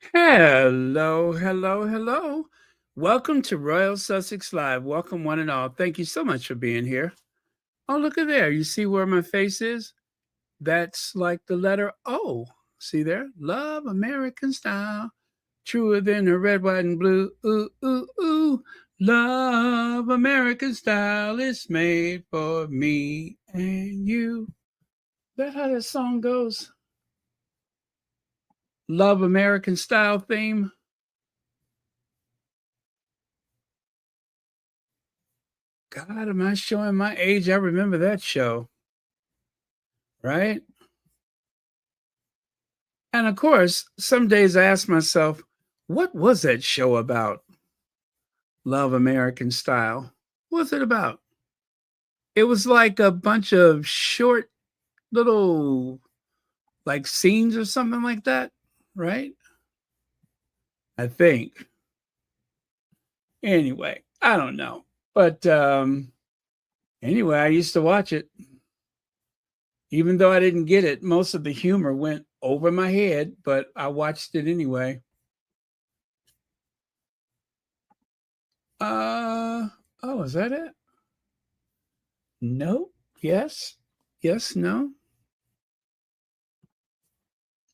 Hello, hello, hello. Welcome to Royal Sussex Live. Welcome, one and all. Thank you so much for being here. Oh, look at there. You see where my face is? That's like the letter O. See there? Love American style. Truer than the red, white, and blue. Ooh, ooh, ooh. Love American style is made for me and you. Is that how that song goes? Love American style theme. God, am I showing my age? I remember that show, right? And of course, some days I ask myself, what was that show about? Love American Style. What was it about? It was like a bunch of short little like scenes or something like that, right? I think. Anyway, I don't know. But anyway, I used to watch it. Even though I didn't get it, most of the humor went over my head, but I watched it anyway. Uh oh, is that it? No. Yes. Yes, no.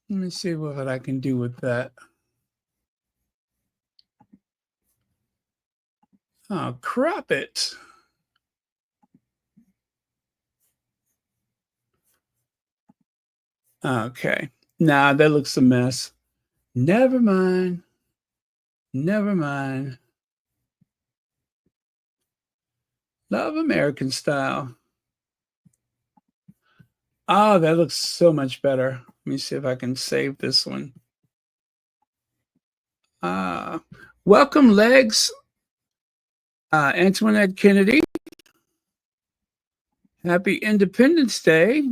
Let me see what I can do with that. Oh, crop it. Okay. Nah, that looks a mess. Never mind. Never mind. Love American style. Oh, that looks so much better. Let me see if I can save this one. Uh, welcome, Legs. Antoinette Kennedy. Happy Independence Day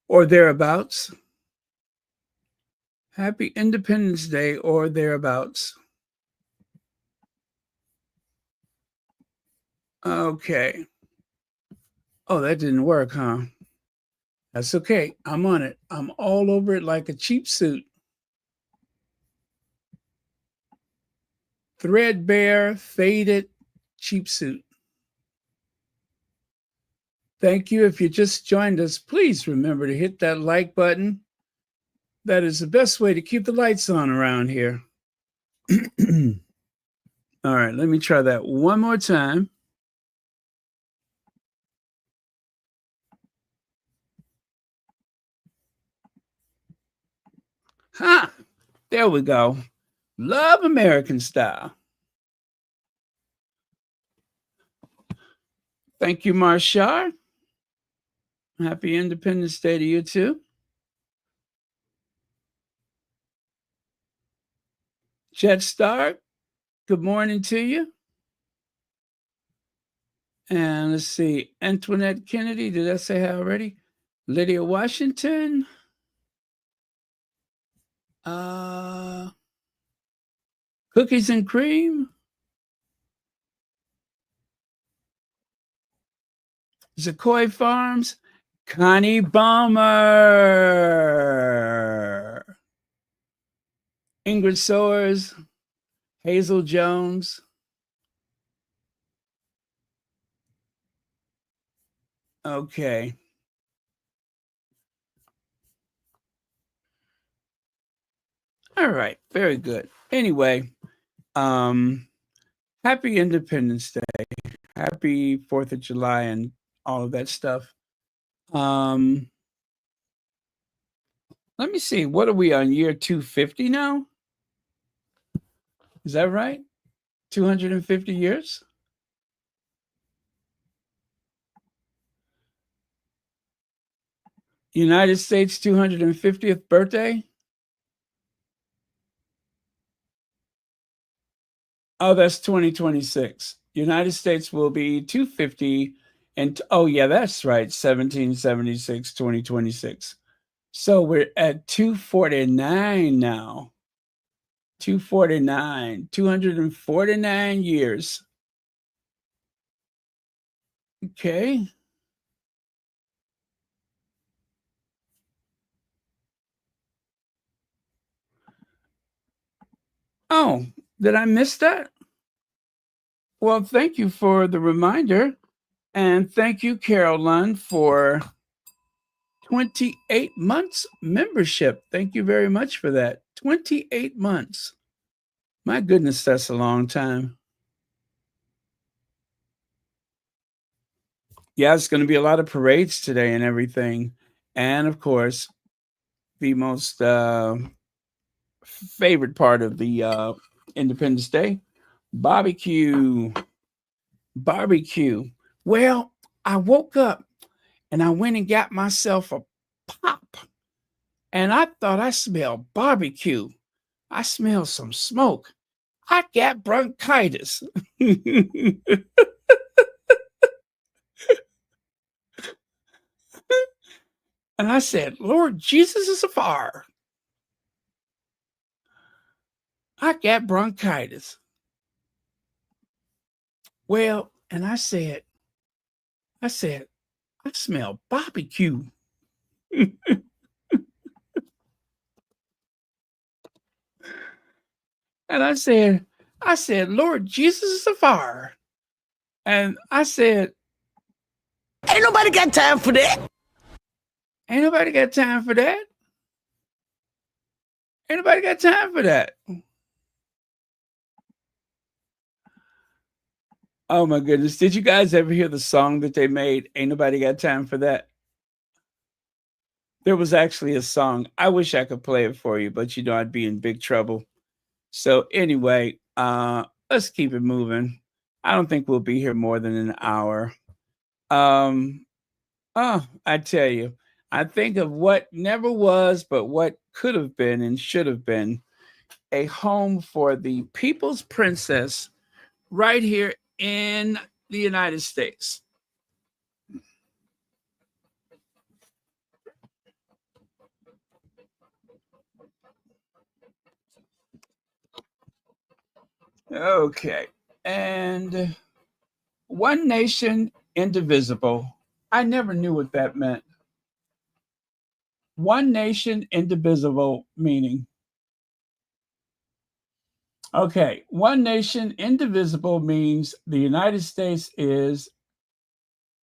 or thereabouts. Happy Independence Day or thereabouts. Okay. Oh, that didn't work, huh? That's okay. I'm on it. I'm all over it like a cheap suit. Threadbare, faded cheap suit. Thank you. If you just joined us, please remember to hit that like button. That is the best way to keep the lights on around here. All right, let me try that one more time. Ha! There we go. Love American style. Thank you, Marshall. Happy Independence Day to you too. Jetstar, good morning to you. And let's see, Antoinette Kennedy, did I say her already? Lydia Washington. Uh, Cookies and Cream. Zacoy Farms. Connie Balmer. Ingrid Soers. Hazel Jones. Okay. All right. Very good. Anyway, um, happy Independence Day. Happy 4th of July and all of that stuff. Um, let me see. What are we on year 250 now? Is that right? 250 years? United States 250th birthday? Oh, that's 2026. United States will be 250 and oh yeah, that's right. 1776, 2026. So we're at 249 now. 249, 249 years. Okay. Oh, did I miss that? Well, thank you for the reminder. And thank you, Caroline, for 28 months membership. Thank you very much for that. 28 months. My goodness, that's a long time. Yeah, it's going to be a lot of parades today and everything. And of course, the most favorite part of the Independence Day barbecue. Barbecue. Well, I woke up and I went and got myself a pop. And I thought I smelled barbecue. I smelled some smoke. I got bronchitis. And I said, Lord Jesus is a fire. I got bronchitis. Well, and I smell barbecue. And I said, Lord Jesus is a fire. And I said, Ain't nobody got time for that. ain't nobody got time for that. Ain't nobody got time for that. Oh my goodness. Did you guys ever hear the song that they made? Ain't nobody got time for that. There was actually a song. I wish I could play it for you, but I'd be in big trouble. So anyway, let's keep it moving. I don't think we'll be here more than an hour. Um, I tell you, I think of what never was, but what could have been and should have been a home for the people's princess right here in the United States. Okay. And one nation indivisible. I never knew what that meant. One nation indivisible meaning. Okay. One nation indivisible means the United States is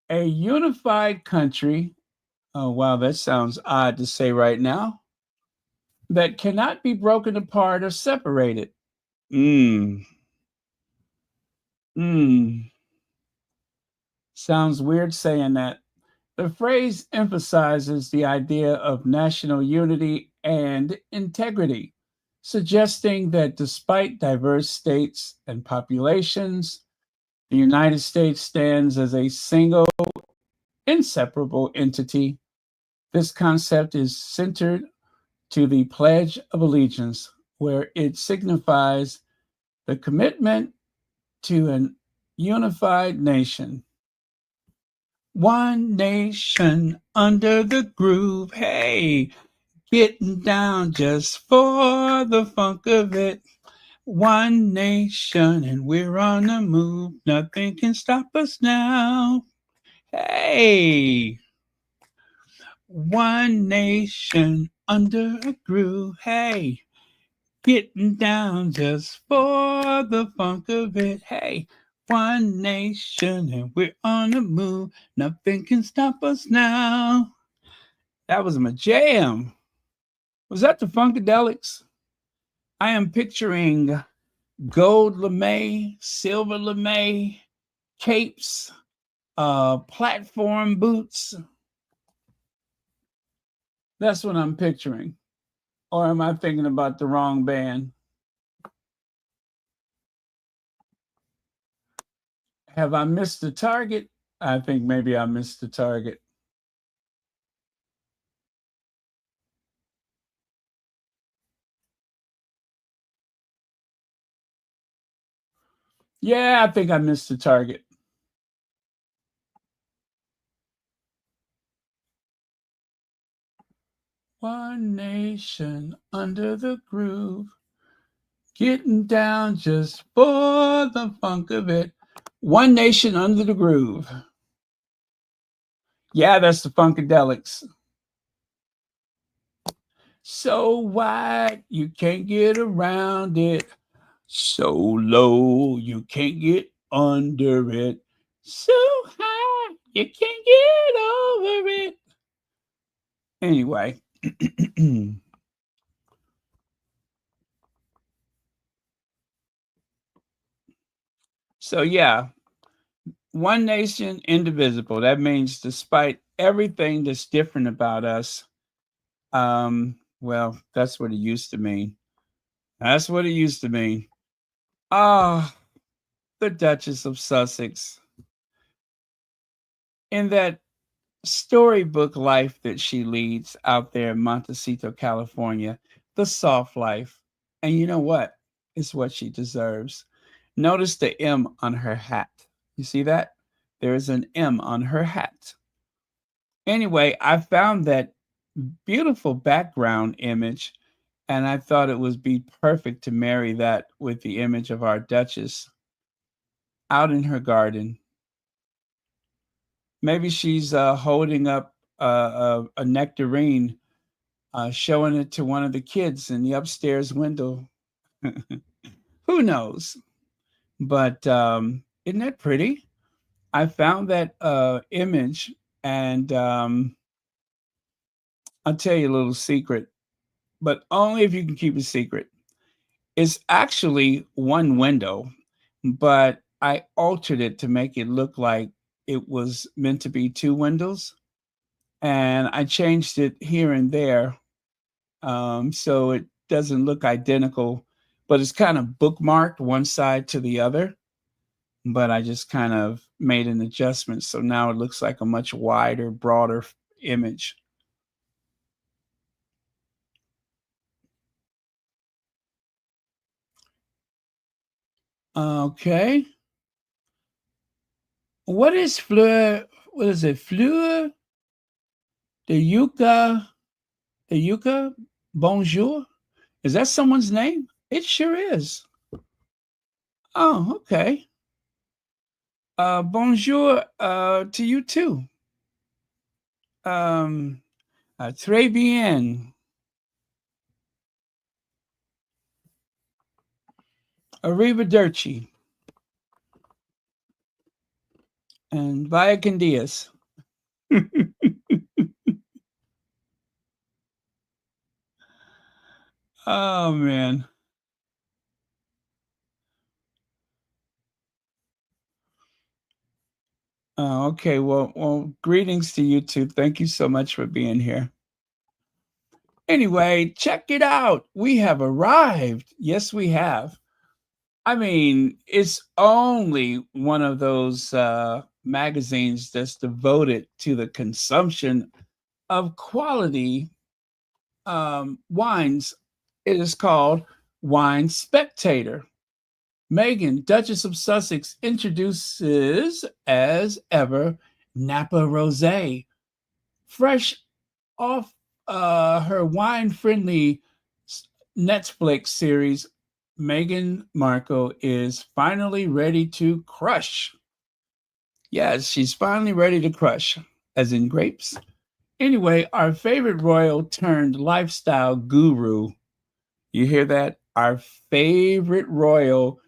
a unified country. Oh, wow. That sounds odd to say right now. That cannot be broken apart or separated. Mm, mm. Sounds weird saying that. The phrase emphasizes the idea of national unity and integrity, suggesting that despite diverse states and populations, the United States stands as a single, inseparable entity. This concept is centered to the Pledge of Allegiance, where it signifies the commitment to an unified nation. One nation under the groove. Hey, getting down just for the funk of it. One nation and we're on the move. Nothing can stop us now. Hey, one nation under a groove. Hey, getting down just for the funk of it. Hey, one nation and we're on the move. Nothing can stop us now. That was my jam. Was that the Funkadelics? I am picturing gold lame, silver lame, capes, platform boots. That's what I'm picturing. Or am I thinking about the wrong band? Have I missed the target? I think maybe I missed the target. Yeah, I think I missed the target. One nation under the groove, getting down just for the funk of it. One nation under the groove. Yeah, that's the Funkadelics. So wide, you can't get around it. So low you can't get under it. So high you can't get over it. Anyway, so yeah, one nation, indivisible. That means despite everything that's different about us, well, that's what it used to mean. That's what it used to mean. Ah, the Duchess of Sussex. In that storybook life that she leads out there in Montecito, California, the soft life. And you know what? It's what she deserves. Notice the M on her hat. You see that? There is an M on her hat. Anyway, I found that beautiful background image, and I thought it would be perfect to marry that with the image of our Duchess out in her garden. Maybe she's holding up a nectarine, showing it to one of the kids in the upstairs window. Who knows? But isn't that pretty? I found that image, and I'll tell you a little secret, but only if you can keep a secret. It's actually one window, but I altered it to make it look like it was meant to be two windows. And I changed it here and there, so it doesn't look identical, but it's kind of bookmarked one side to the other. But I just kind of made an adjustment, so now it looks like a much wider, broader image. Okay. What is Fleur? What is it? Fleur de Yucca? The Yucca? Bonjour? Is that someone's name? It sure is. Oh, okay. Bonjour to you too. Um, Très bien. Arrivederci. And vaya con Dios. Oh, man. Okay. Well, greetings to you too. Thank you so much for being here. Anyway, check it out. We have arrived. Yes, we have. I mean, it's only one of those magazines that's devoted to the consumption of quality wines. It is called Wine Spectator. Meghan, Duchess of Sussex, introduces, as ever, Napa Rosé, fresh off her wine-friendly Netflix series. Meghan Markle is finally ready to crush. Yes, she's finally ready to crush, as in grapes. Anyway, our favorite royal turned lifestyle guru. You hear that? Our favorite royal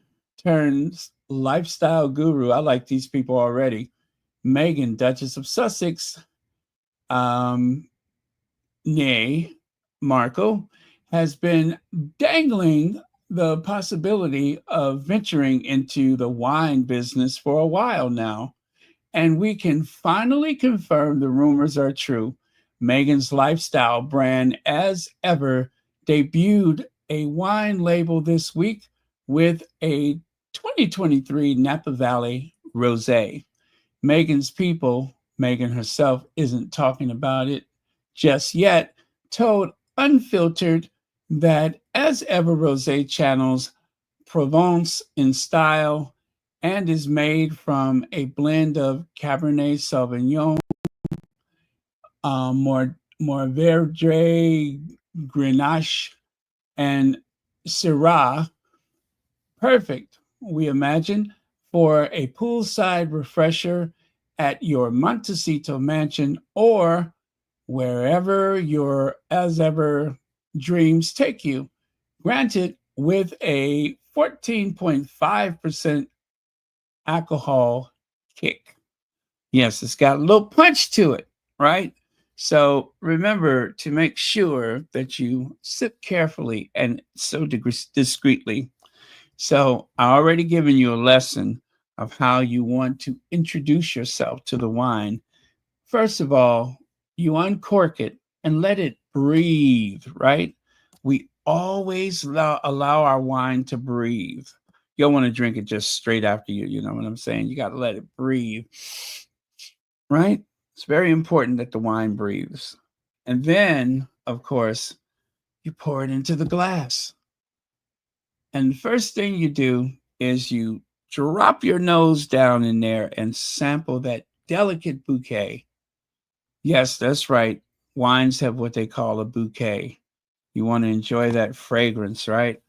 turns lifestyle guru. I like these people already. Meghan, Duchess of Sussex, um, nay, Markle, has been dangling the possibility of venturing into the wine business for a while now. And we can finally confirm the rumors are true. Meghan's lifestyle brand, as ever, debuted a wine label this week with a 2023 Napa Valley Rosé. Meghan's people, Meghan herself, isn't talking about it just yet, told Unfiltered that as ever Rosé channels Provence in style and is made from a blend of Cabernet Sauvignon, Mourvedre, Grenache, and Syrah. Perfect, we imagine, for a poolside refresher at your Montecito mansion or wherever your as ever dreams take you. Granted, with a 14.5% alcohol kick. Yes, it's got a little punch to it, right? So remember to make sure that you sip carefully and so discreetly. So I already given you a lesson of how you want to introduce yourself to the wine. First of all, you uncork it and let it breathe, right? We always allow our wine to breathe. You don't want to drink it just straight after you know what I'm saying? You got to let it breathe, right? It's very important that the wine breathes. And then, of course, you pour it into the glass. And the first thing you do is you drop your nose down in there and sample that delicate bouquet. Yes, that's right. Wines have what they call a bouquet. You want to enjoy that fragrance, right?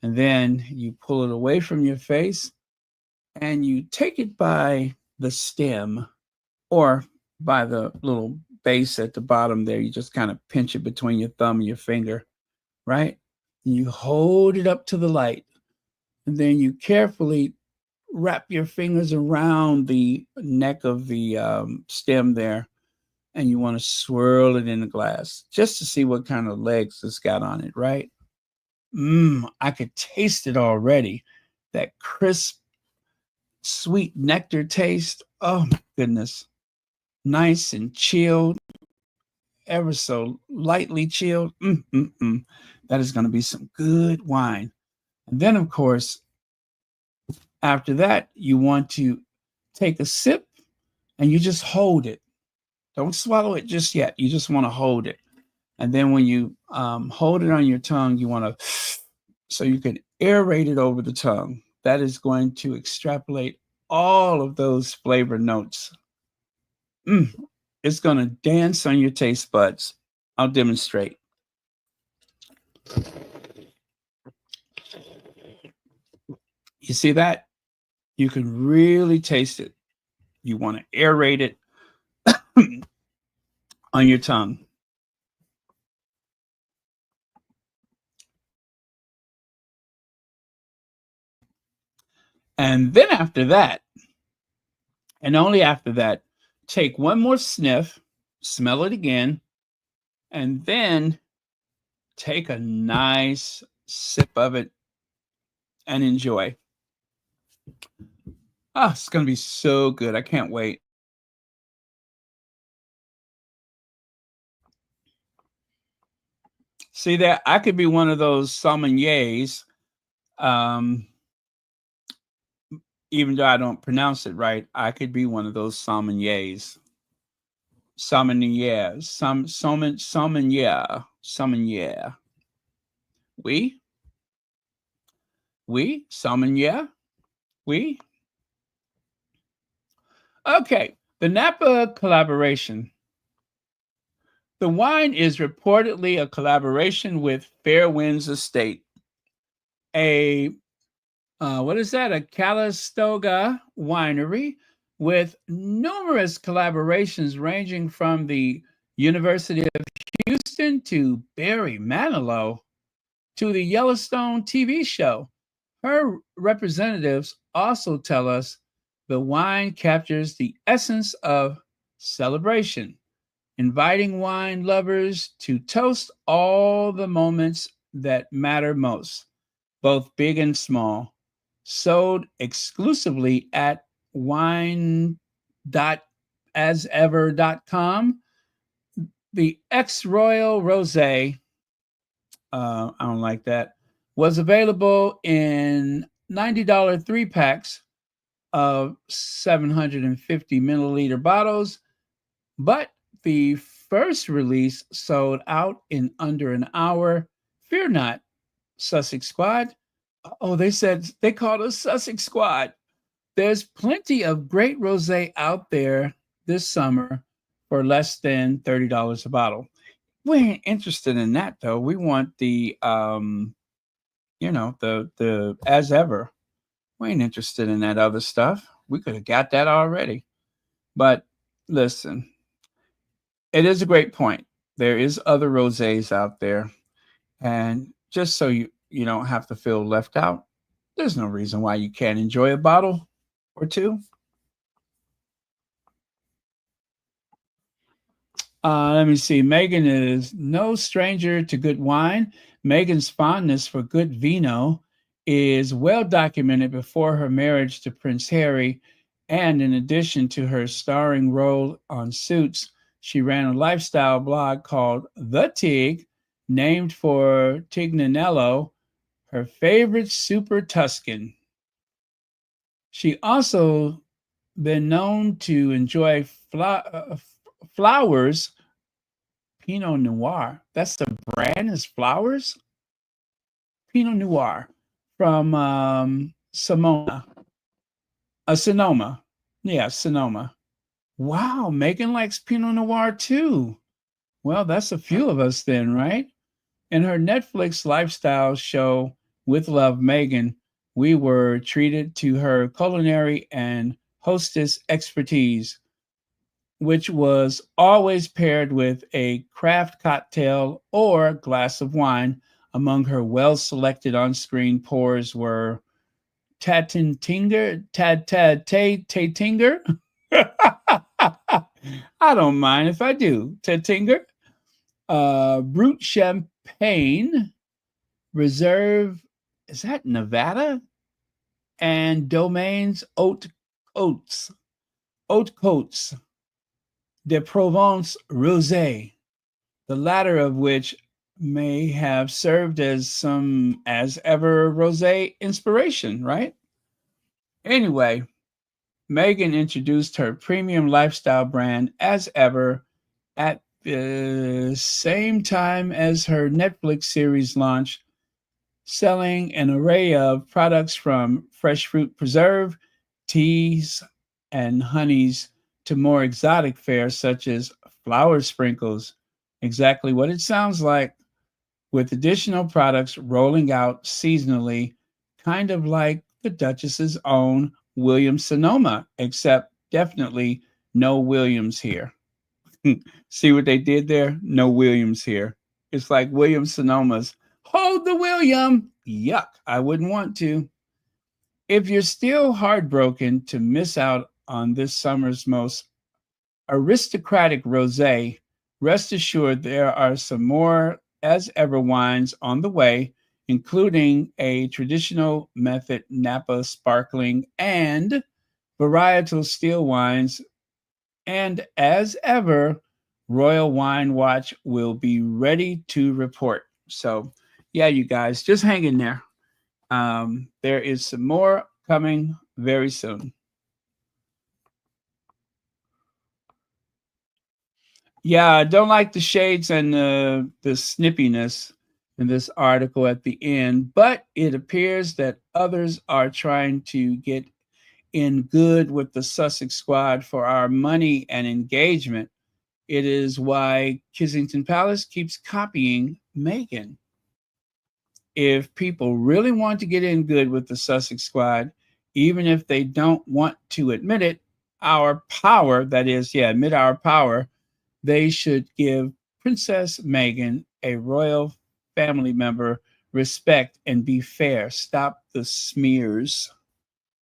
And then you pull it away from your face and you take it by the stem or by the little base at the bottom there. You just kind of pinch it between your thumb and your finger, right? And you hold it up to the light. And then you carefully wrap your fingers around the neck of the stem there. And you want to swirl it in the glass just to see what kind of legs it's got on it, right? I could taste it already. That crisp, sweet nectar taste. Oh my goodness. Nice and chilled, ever so lightly chilled. That is going to be some good wine. And then, of course, after that, you want to take a sip and you just hold it. Don't swallow it just yet. You just want to hold it. And then when you hold it on your tongue, you want to, so you can aerate it over the tongue. That is going to extrapolate all of those flavor notes. It's going to dance on your taste buds. I'll demonstrate. You see that? You can really taste it. You want to aerate it on your tongue. And then after that, and only after that, take one more sniff, smell it again, and then take a nice sip of it and enjoy. Oh, it's going to be so good. I can't wait. See that? I could be one of those sommeliers, even though I don't pronounce it right. I could be one of those sommeliers. Sommelier. Sommelier. Oui? Oui? Sommelier? Oui? Okay. The Napa collaboration. The wine is reportedly a collaboration with Fairwinds Estate, a what is that? A Calistoga winery with numerous collaborations ranging from the University of Houston to Barry Manilow to the Yellowstone TV show. Her representatives also tell us the wine captures the essence of celebration, inviting wine lovers to toast all the moments that matter most, both big and small. Sold exclusively at wine.asever.com. The Ex Royal Rosé, I don't like that, was available in $90 three packs of 750 milliliter bottles, but the first release sold out in under an hour. Fear not, Sussex Squad. Oh, they said they called us Sussex Squad. There's plenty of great rosé out there this summer for less than $30 a bottle. We ain't interested in that though. We want the the as ever. We ain't interested in that other stuff. We could have got that already. But listen, it is a great point. There is other rosés out there. And just so you don't have to feel left out. There's no reason why you can't enjoy a bottle or two. Let me see. Meghan is no stranger to good wine. Meghan's fondness for good vino is well documented before her marriage to Prince Harry. And in addition to her starring role on Suits, she ran a lifestyle blog called The Tig, named for Tignanello, her favorite super Tuscan. She also been known to enjoy flowers. Pinot Noir. That's the brand is Flowers? Pinot Noir from Simona. Sonoma. Yeah, Sonoma. Wow, Megan likes Pinot Noir too. Well, that's a few of us then, right? In her Netflix lifestyle show, With Love Megan, we were treated to her culinary and hostess expertise, which was always paired with a craft cocktail or glass of wine. Among her well selected on screen pours were Tatintinger, Tatinger. I don't mind if I do. Tatinger, Brut Champagne, Reserve, is that Nevada? And Domains Haute Coats de Provence Rosé, the latter of which may have served as some as ever rosé inspiration, right? Anyway, Megan introduced her premium lifestyle brand as ever at the same time as her Netflix series launch, selling an array of products from fresh fruit preserve, teas, and honeys to more exotic fare such as flower sprinkles. Exactly what it sounds like, with additional products rolling out seasonally, kind of like the Duchess's own Williams Sonoma, except definitely no Williams here. See what they did there? No Williams here. It's like Williams Sonoma's. Hold the William. Yuck. I wouldn't want to. If you're still heartbroken to miss out on this summer's most aristocratic rosé, rest assured there are some more as ever wines on the way, including a traditional method Napa sparkling and varietal still wines. And as ever, Royal Wine Watch will be ready to report. So, yeah, you guys, just hang in there. There is some more coming very soon. Yeah, I don't like the shades and the snippiness in this article at the end, but it appears that others are trying to get in good with the Sussex squad for our money and engagement. It is why Kensington Palace keeps copying Meghan. If people really want to get in good with the Sussex squad, even if they don't want to admit it, our power, that is, yeah, admit our power, they should give Princess Meghan, a royal family member, respect and be fair. Stop the smears.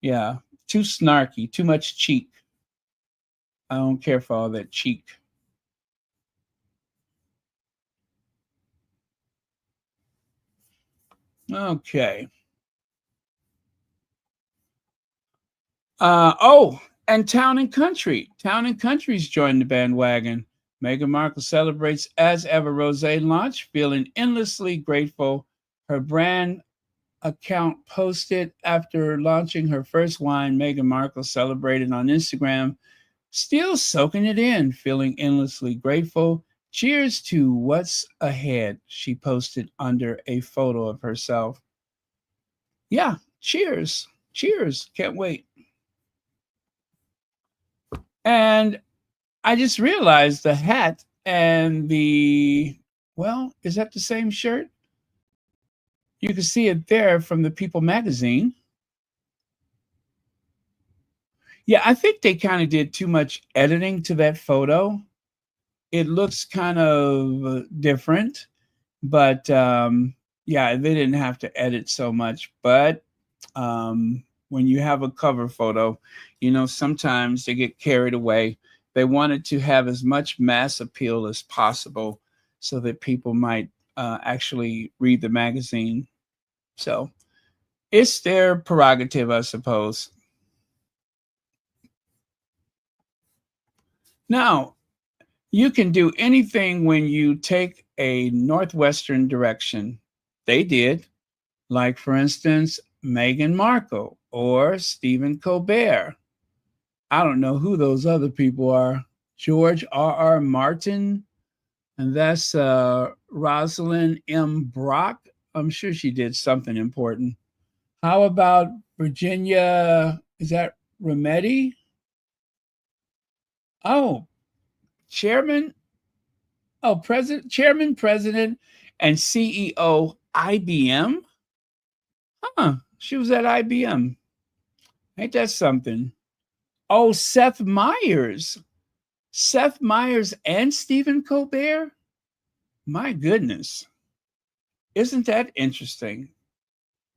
Yeah, too snarky, too much cheek. I don't care for all that cheek. Okay. Oh, and Town and Country. Town and Country's joined the bandwagon. Meghan Markle celebrates as ever rosé launch, feeling endlessly grateful. Her brand account posted after launching her first wine. Meghan Markle celebrated on Instagram, still soaking it in, feeling endlessly grateful. Cheers to what's ahead, she posted under a photo of herself. Yeah, cheers. Cheers. Can't wait. And I just realized the hat and well, is that the same shirt? You can see it there from the People magazine. Yeah, I think they kind of did too much editing to that photo. It looks kind of different, but yeah, they didn't have to edit so much. But when you have a cover photo, sometimes they get carried away. They wanted to have as much mass appeal as possible so that people might actually read the magazine. So it's their prerogative, I suppose. Now, you can do anything when you take a Northwestern direction. They did. Like, for instance, Meghan Markle or Stephen Colbert. I don't know who those other people are. George R. Martin, and that's Rosalind M. Brock. I'm sure she did something important. How about Virginia? Is that Rometty? Oh, chairman. Oh, president, and CEO IBM. Huh? She was at IBM. Ain't that something? Oh, Seth Meyers. Seth Meyers and Stephen Colbert? My goodness. Isn't that interesting?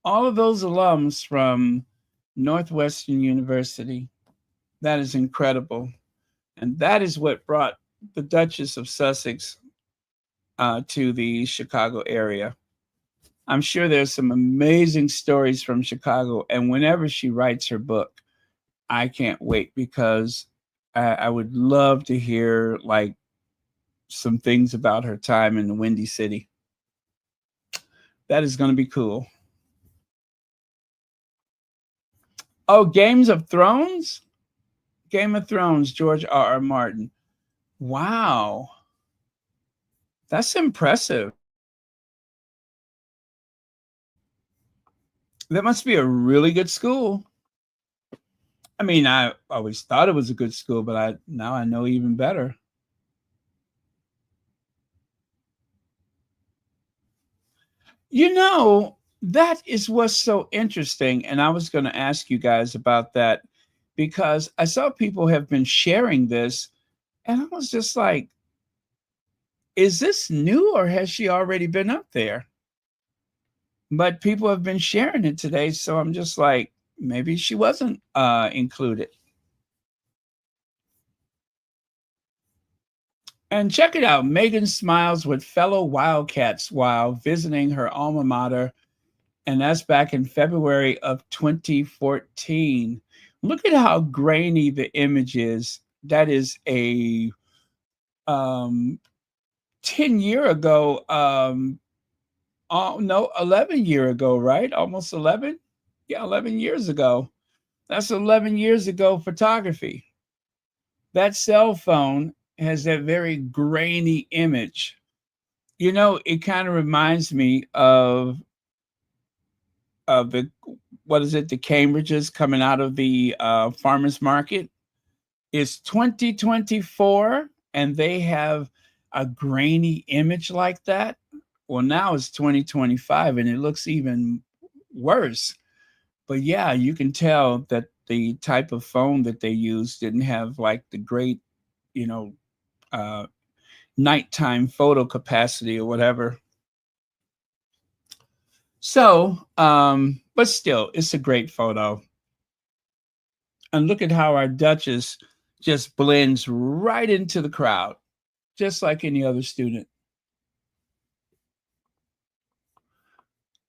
All of those alums from Northwestern University. That is incredible. And that is what brought the Duchess of Sussex to the Chicago area. I'm sure there's some amazing stories from Chicago. And whenever she writes her book, I can't wait because I would love to hear like some things about her time in the Windy City. That is going to be cool. Oh, Games of Thrones? Game of Thrones, George R. R. Martin. Wow. That's impressive. That must be a really good school. I mean, I always thought it was a good school, but now I know even better. That is what's so interesting. And I was going to ask you guys about that because I saw people have been sharing this, and I was just like, is this new or has she already been up there? But people have been sharing it today. So I'm just like, maybe she wasn't included. And check it out. Meghan smiles with fellow Wildcats while visiting her alma mater. And that's back in February of 2014. Look at how grainy the image is. That is a 10-year ago. Oh, no, 11-year ago, right? Almost 11. Yeah, 11 years ago. That's 11 years ago photography. That cell phone has that very grainy image. It kind of reminds me of the what is it? The Cambridges coming out of the farmers market. It's 2024, and they have a grainy image like that. Well, now it's 2025, and it looks even worse. But yeah, you can tell that the type of phone that they used didn't have like the great, you know, uh, nighttime photo capacity or whatever. So, but still, it's a great photo. And look at how our Duchess just blends right into the crowd, just like any other student.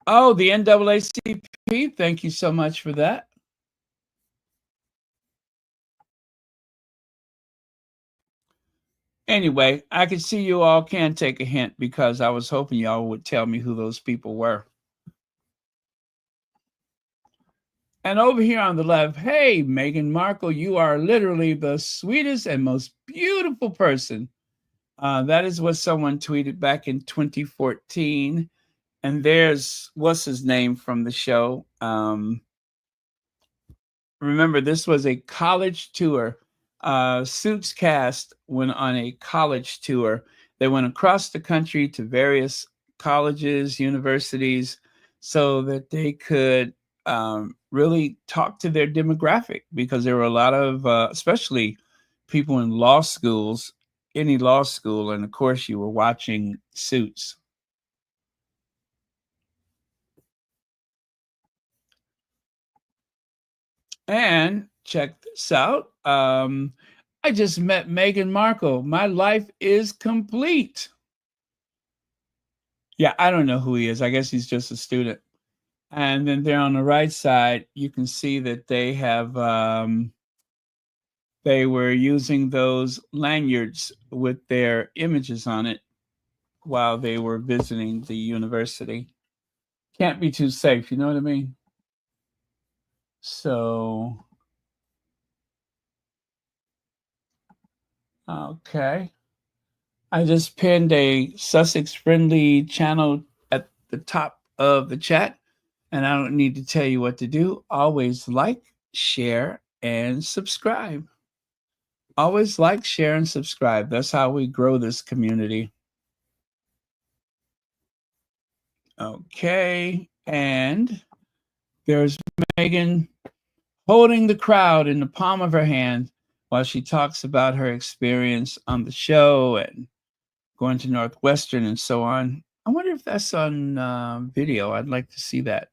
Oh, the NAACP, thank you so much for that. Anyway, I can see you all can take a hint because I was hoping y'all would tell me who those people were. And over here on the left, hey, Meghan Markle, you are literally the sweetest and most beautiful person. That is what someone tweeted back in 2014. And there's what's his name from the show. Remember, this was a college tour. Suits cast went on a college tour. They went across the country to various colleges, universities, so that they could really talk to their demographic because there were a lot of, especially people in law schools, any law school, and of course, you were watching Suits. And check this out. I just met Meghan Markle. My life is complete. Yeah, I don't know who he is. I guess he's just a student. And then there on the right side, you can see that they have they were using those lanyards with their images on it while they were visiting the university. Can't be too safe, you know what I mean? So, okay. I just pinned a Sussex friendly channel at the top of the chat, and I don't need to tell you what to do. Always like, share, and subscribe. Always like, share, and subscribe. That's how we grow this community. Okay. And there's Meghan holding the crowd in the palm of her hand while she talks about her experience on the show and going to Northwestern and so on. I wonder if that's on video. I'd like to see that.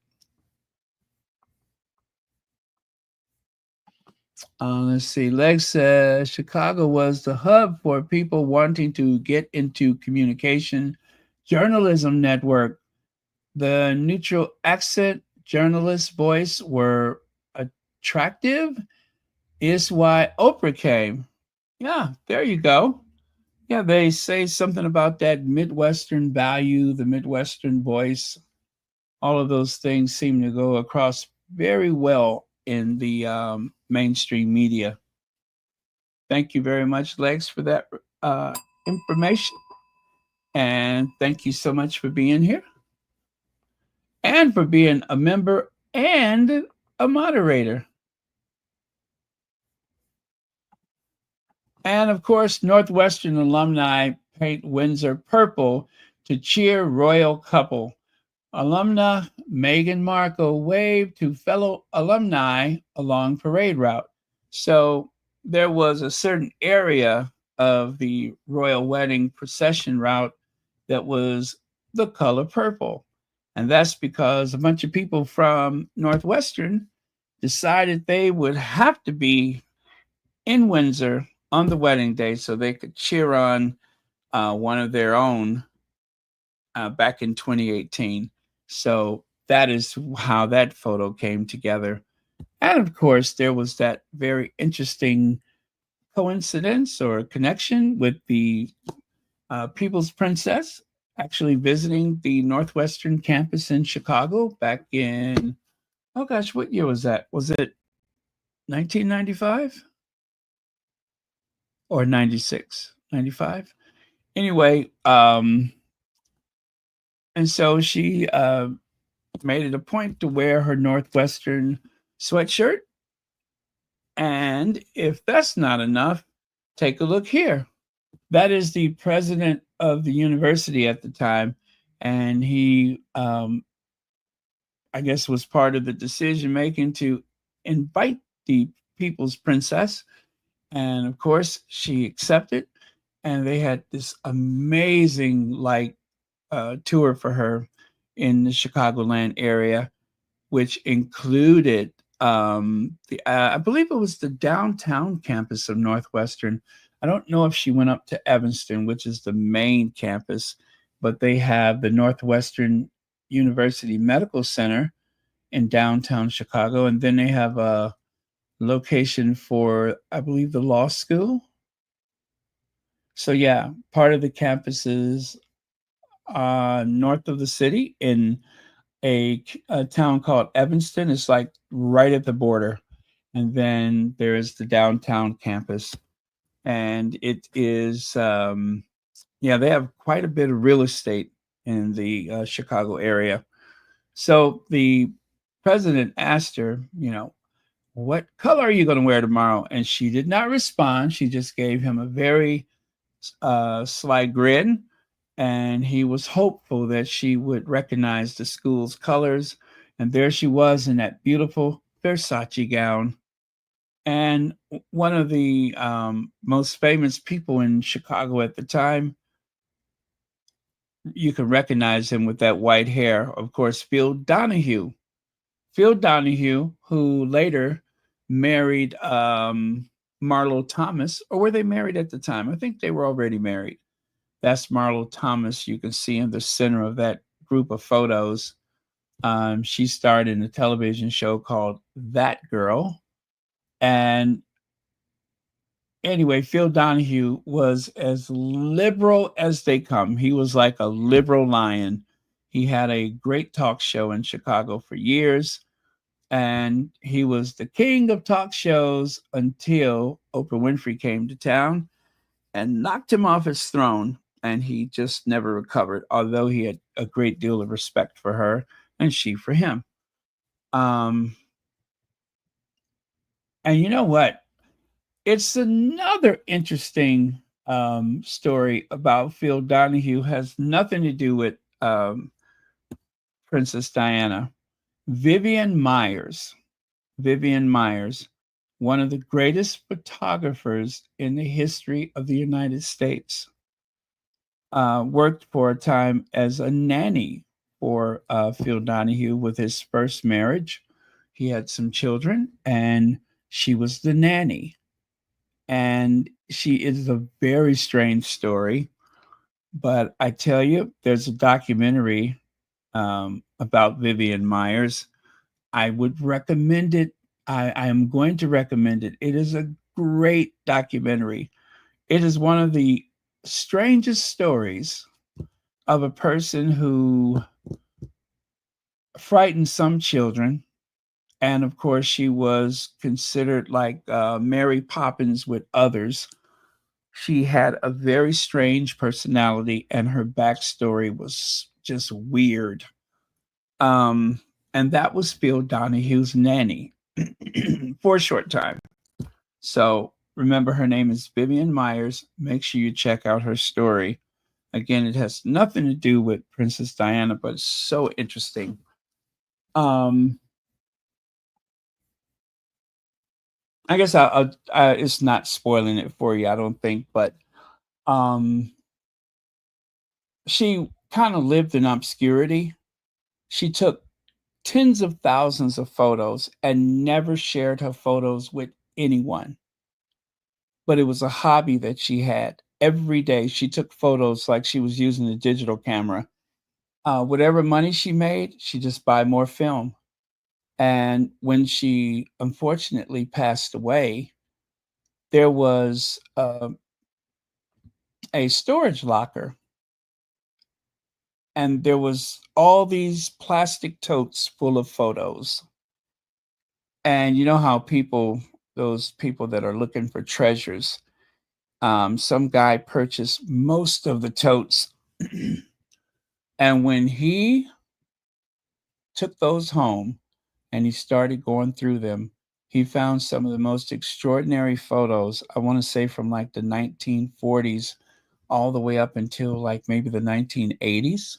Let's see. Leg says Chicago was the hub for people wanting to get into communication journalism network. The neutral accent journalist voice were attractive is why Oprah came. Yeah, there you go. Yeah, they say something about that Midwestern value, the Midwestern voice. All of those things seem to go across very well in the mainstream media. Thank you very much, Lex, for that information. And thank you so much for being here and for being a member and a moderator. And of course, Northwestern alumni paint Windsor purple to cheer royal couple. Alumna Meghan Markle waved to fellow alumni along parade route. So there was a certain area of the royal wedding procession route that was the color purple. And that's because a bunch of people from Northwestern decided they would have to be in Windsor on the wedding day so they could cheer on one of their own back in 2018. So that is how that photo came together. And of course, there was that very interesting coincidence or connection with the People's Princess actually visiting the Northwestern campus in Chicago back in, oh gosh, what year was that? Was it 1995 or 96? 95? Anyway, and so she made it a point to wear her Northwestern sweatshirt. And if that's not enough, take a look here. That is the president of the university at the time. And he, I guess, was part of the decision making to invite the People's Princess. And of course, she accepted. And they had this amazing, tour for her in the Chicagoland area, which included I believe it was the downtown campus of Northwestern. I don't know if she went up to Evanston, which is the main campus, but they have the Northwestern University Medical Center in downtown Chicago, and then they have a location for, I believe, the law school. So yeah, part of the campus is north of the city in a town called Evanston. It's like right at the border. And then there's the downtown campus. And it is, they have quite a bit of real estate in the Chicago area. So the president asked her, what color are you going to wear tomorrow? And she did not respond. She just gave him a very sly grin, and he was hopeful that she would recognize the school's colors. And there she was in that beautiful Versace gown. And one of the most famous people in Chicago at the time, you can recognize him with that white hair, of course, Phil Donahue. Phil Donahue, who later married Marlo Thomas, or were they married at the time? I think they were already married. That's Marlo Thomas. You can see in the center of that group of photos. She starred in a television show called That Girl. And anyway, Phil Donahue was as liberal as they come. He was like a liberal lion. He had a great talk show in Chicago for years, and he was the king of talk shows until Oprah Winfrey came to town and knocked him off his throne, and he just never recovered, although he had a great deal of respect for her and she for him. Um, and you know what? It's another interesting story about Phil Donahue. Has nothing to do with Princess Diana. Vivian Myers. Vivian Myers, one of the greatest photographers in the history of the United States, worked for a time as a nanny for Phil Donahue with his first marriage. He had some children, and she was the nanny. And she is a very strange story. But I tell you, there's a documentary about Vivian Myers. I would recommend it. I am going to recommend it. It is a great documentary. It is one of the strangest stories of a person who frightened some children. And of course, she was considered like Mary Poppins with others. She had a very strange personality, and her backstory was just weird. Um, and that was Phil Donahue's nanny for a short time. So remember, her name is Vivian Myers. Make sure you check out her story. Again, it has nothing to do with Princess Diana, but it's so interesting. Um, I guess it's not spoiling it for you, I don't think, but um, she kind of lived in obscurity. She took tens of thousands of photos and never shared her photos with anyone. But it was a hobby that she had. Every day she took photos like she was using a digital camera. Whatever money she made, she just buy more film. And when she unfortunately passed away, there was a storage locker, and there was all these plastic totes full of photos. And you know how people, those people that are looking for treasures, some guy purchased most of the totes. And when he took those home and he started going through them, he found some of the most extraordinary photos. I want to say from like the 1940s all the way up until like maybe the 1980s.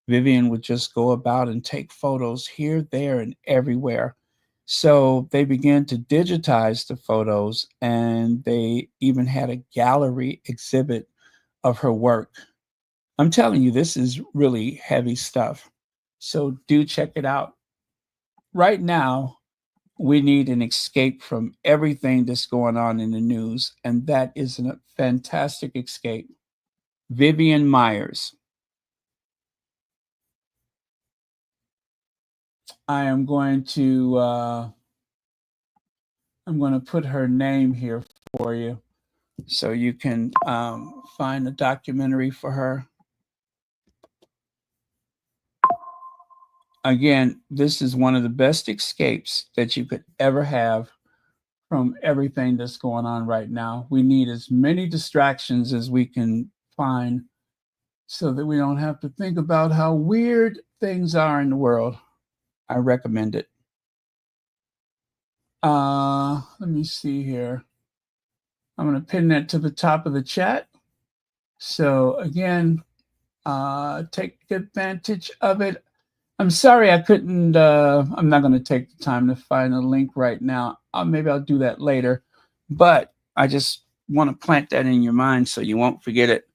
Vivian would just go about and take photos here, there, and everywhere. So they began to digitize the photos, and they even had a gallery exhibit of her work. I'm telling you, this is really heavy stuff. So do check it out. Right now, we need an escape from everything that's going on in the news, and that is a fantastic escape. Vivian Myers. I am going to put her name here for you, so you can find a documentary for her. Again, this is one of the best escapes that you could ever have from everything that's going on right now. We need as many distractions as we can find so that we don't have to think about how weird things are in the world. I recommend it. Let me see here. I'm going to pin that to the top of the chat. So again, take advantage of it. I'm sorry I couldn't, I'm not going to take the time to find a link right now. Maybe I'll do that later. But I just want to plant that in your mind so you won't forget it.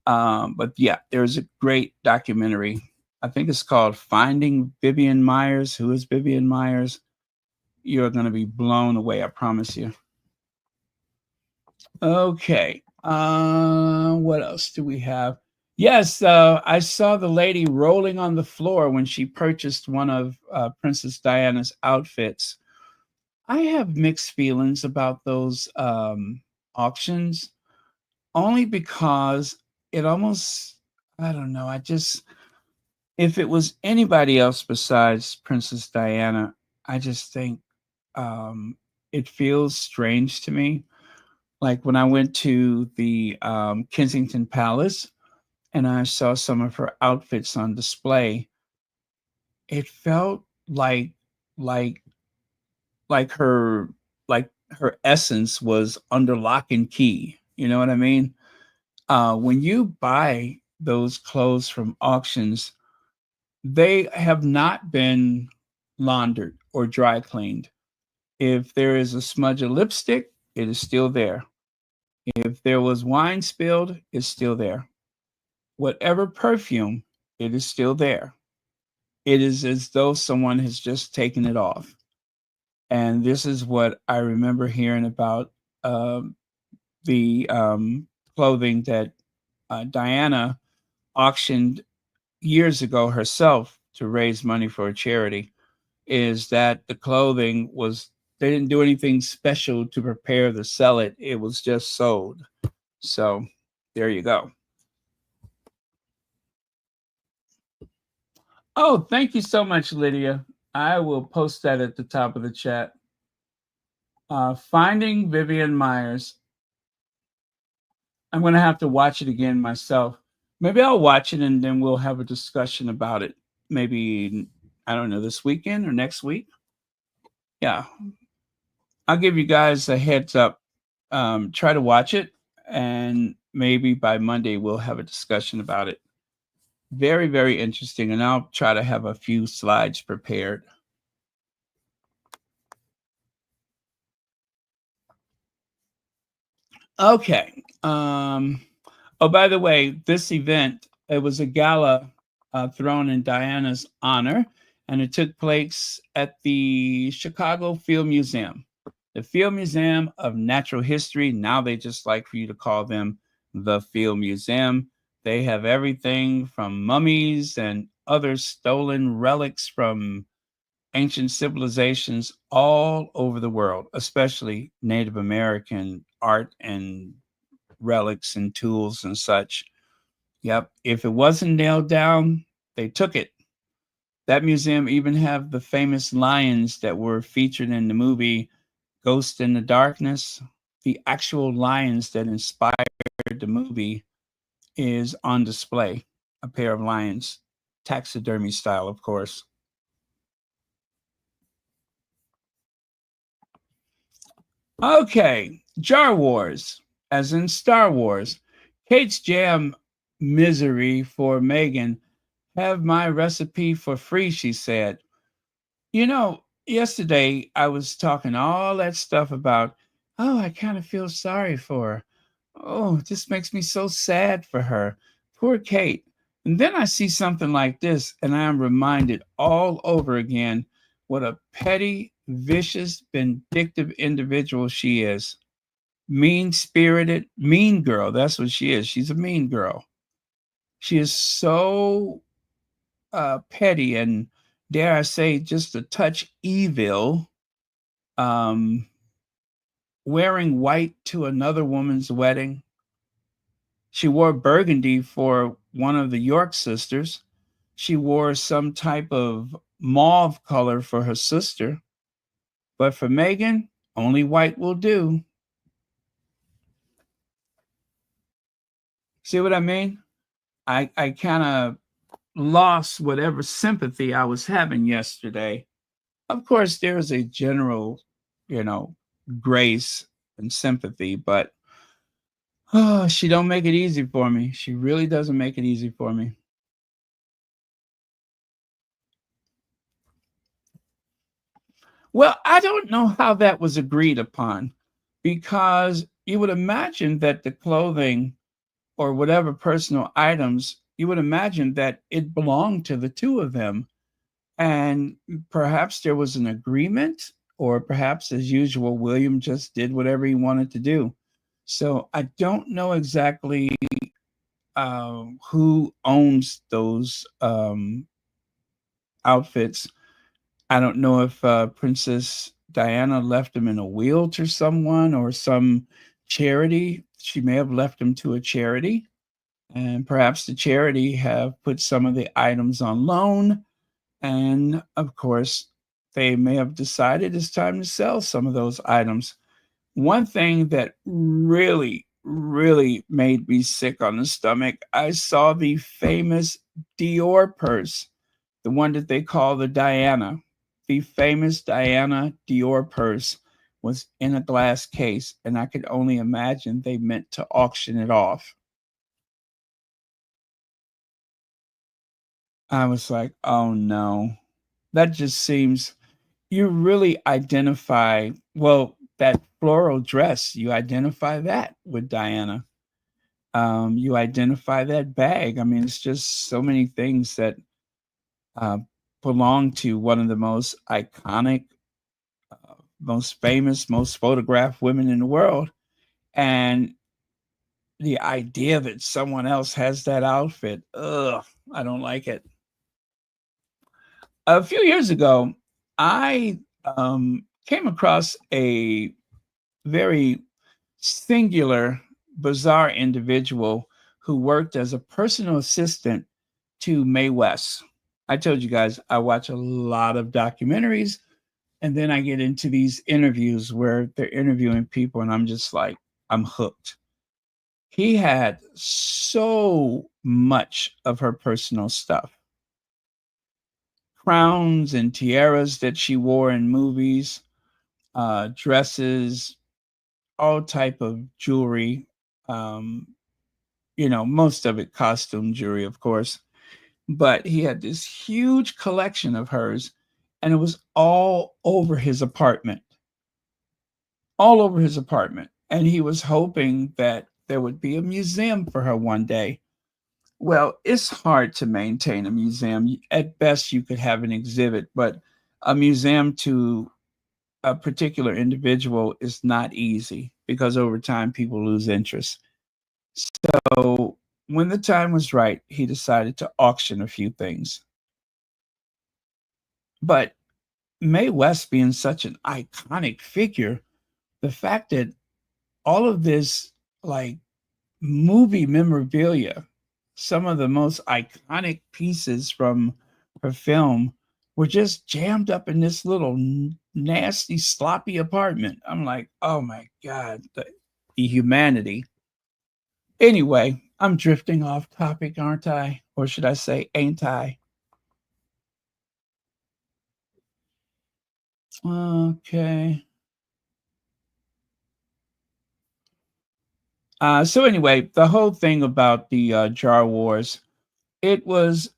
But yeah, there's a great documentary. I think it's called Finding Vivian Myers. Who is Vivian Myers? You're going to be blown away, I promise you. Okay. What else do we have? Yes, I saw the lady rolling on the floor when she purchased one of Princess Diana's outfits. I have mixed feelings about those auctions, only because it almost, I don't know, if it was anybody else besides Princess Diana, I just think it feels strange to me. Like when I went to the Kensington Palace and I saw some of her outfits on display, it felt like like her like her essence was under lock and key. You know what I mean? When you buy those clothes from auctions, they have not been laundered or dry cleaned. If there is a smudge of lipstick, it is still there. If there was wine spilled, it's still there. Whatever perfume, it is still there. It is as though someone has just taken it off. And this is what I remember hearing about the clothing that Diana auctioned years ago herself to raise money for a charity. Is that the clothing was, they didn't do anything special to prepare to sell it. It was just sold. So there you go. Oh, thank you so much, Lydia. I will post that at the top of the chat. Finding Vivian Myers. I'm going to have to watch it again myself. Maybe I'll watch it and then we'll have a discussion about it. Maybe, I don't know, this weekend or next week. Yeah. I'll give you guys a heads up. Try to watch it, and maybe by Monday we'll have a discussion about it. Very, very interesting. And I'll try to have a few slides prepared. Okay. Oh, by the way, this event, it was a gala thrown in Diana's honor, and it took place at the Chicago Field Museum. The Field Museum of Natural History. Now they just like for you to call them the Field Museum. They have everything from mummies and other stolen relics from ancient civilizations all over the world, especially Native American art and relics and tools and such. Yep. If it wasn't nailed down, they took it. That museum even have the famous lions that were featured in the movie Ghost in the Darkness. The actual lions that inspired the movie is on display. A pair of lions, taxidermy style, of course. Okay, Jar Wars, as in Star Wars. Kate's Jam Misery for Meghan. Have my recipe for free, she said. You know, yesterday I was talking all that stuff about, oh, I kind of feel sorry for her. Oh, this makes me so sad for her. Poor Kate. And then I see something like this, and I am reminded all over again what a petty, vicious, vindictive individual she is. Mean spirited, mean girl. That's what she is. She's a mean girl. She is so petty and, dare I say, just a touch evil. Um, Wearing white to another woman's wedding. She wore burgundy for one of the York sisters. She wore some type of mauve color for her sister. But for Meghan, only white will do. See what I mean? I kind of lost whatever sympathy I was having yesterday. Of course, there's a general, you know, grace and sympathy, but oh, she don't make it easy for me. She really doesn't make it easy for me. Well, I don't know how that was agreed upon, because you would imagine that the clothing or whatever personal items, you would imagine that it belonged to the two of them. And perhaps there was an agreement. or perhaps as usual, William just did whatever he wanted to do. So I don't know exactly who owns those outfits. I don't know if Princess Diana left them in a will to someone or some charity. She may have left them to a charity, and perhaps the charity have put some of the items on loan. And of course, they may have decided it's time to sell some of those items. One thing that really, really made me sick on the stomach, I saw the famous Dior purse, the one that they call the Diana. The famous Diana Dior purse was in a glass case, and I could only imagine they meant to auction it off. I was like, oh no, that just seems, you really identify, well, that floral dress, you identify that with Diana. You identify that bag. I mean, it's just so many things that uh, belong to one of the most iconic, most famous, most photographed women in the world. And the idea that someone else has that outfit, ugh, I don't like it. A few years ago, I came across a very singular, bizarre individual who worked as a personal assistant to Mae West. I told you guys I watch a lot of documentaries, and then I get into these interviews where they're interviewing people, and I'm just like, I'm hooked. He had so much of her personal stuff, crowns and tiaras that she wore in movies, dresses, all type of jewelry. Um, most of it costume jewelry, of course. But he had this huge collection of hers, and it was all over his apartment. And he was hoping that there would be a museum for her one day. Well, it's hard to maintain a museum. At best, you could have an exhibit, but a museum to a particular individual is not easy because over time people lose interest. So when the time was right, he decided to auction a few things. But Mae West being such an iconic figure, the fact that all of this like movie memorabilia, some of the most iconic pieces from her film were just jammed up in this little nasty, sloppy apartment. I'm like, oh my God, the humanity. Anyway, I'm drifting off topic, aren't I? Or should I say, ain't I? Okay. So anyway, the whole thing about the jar wars, it was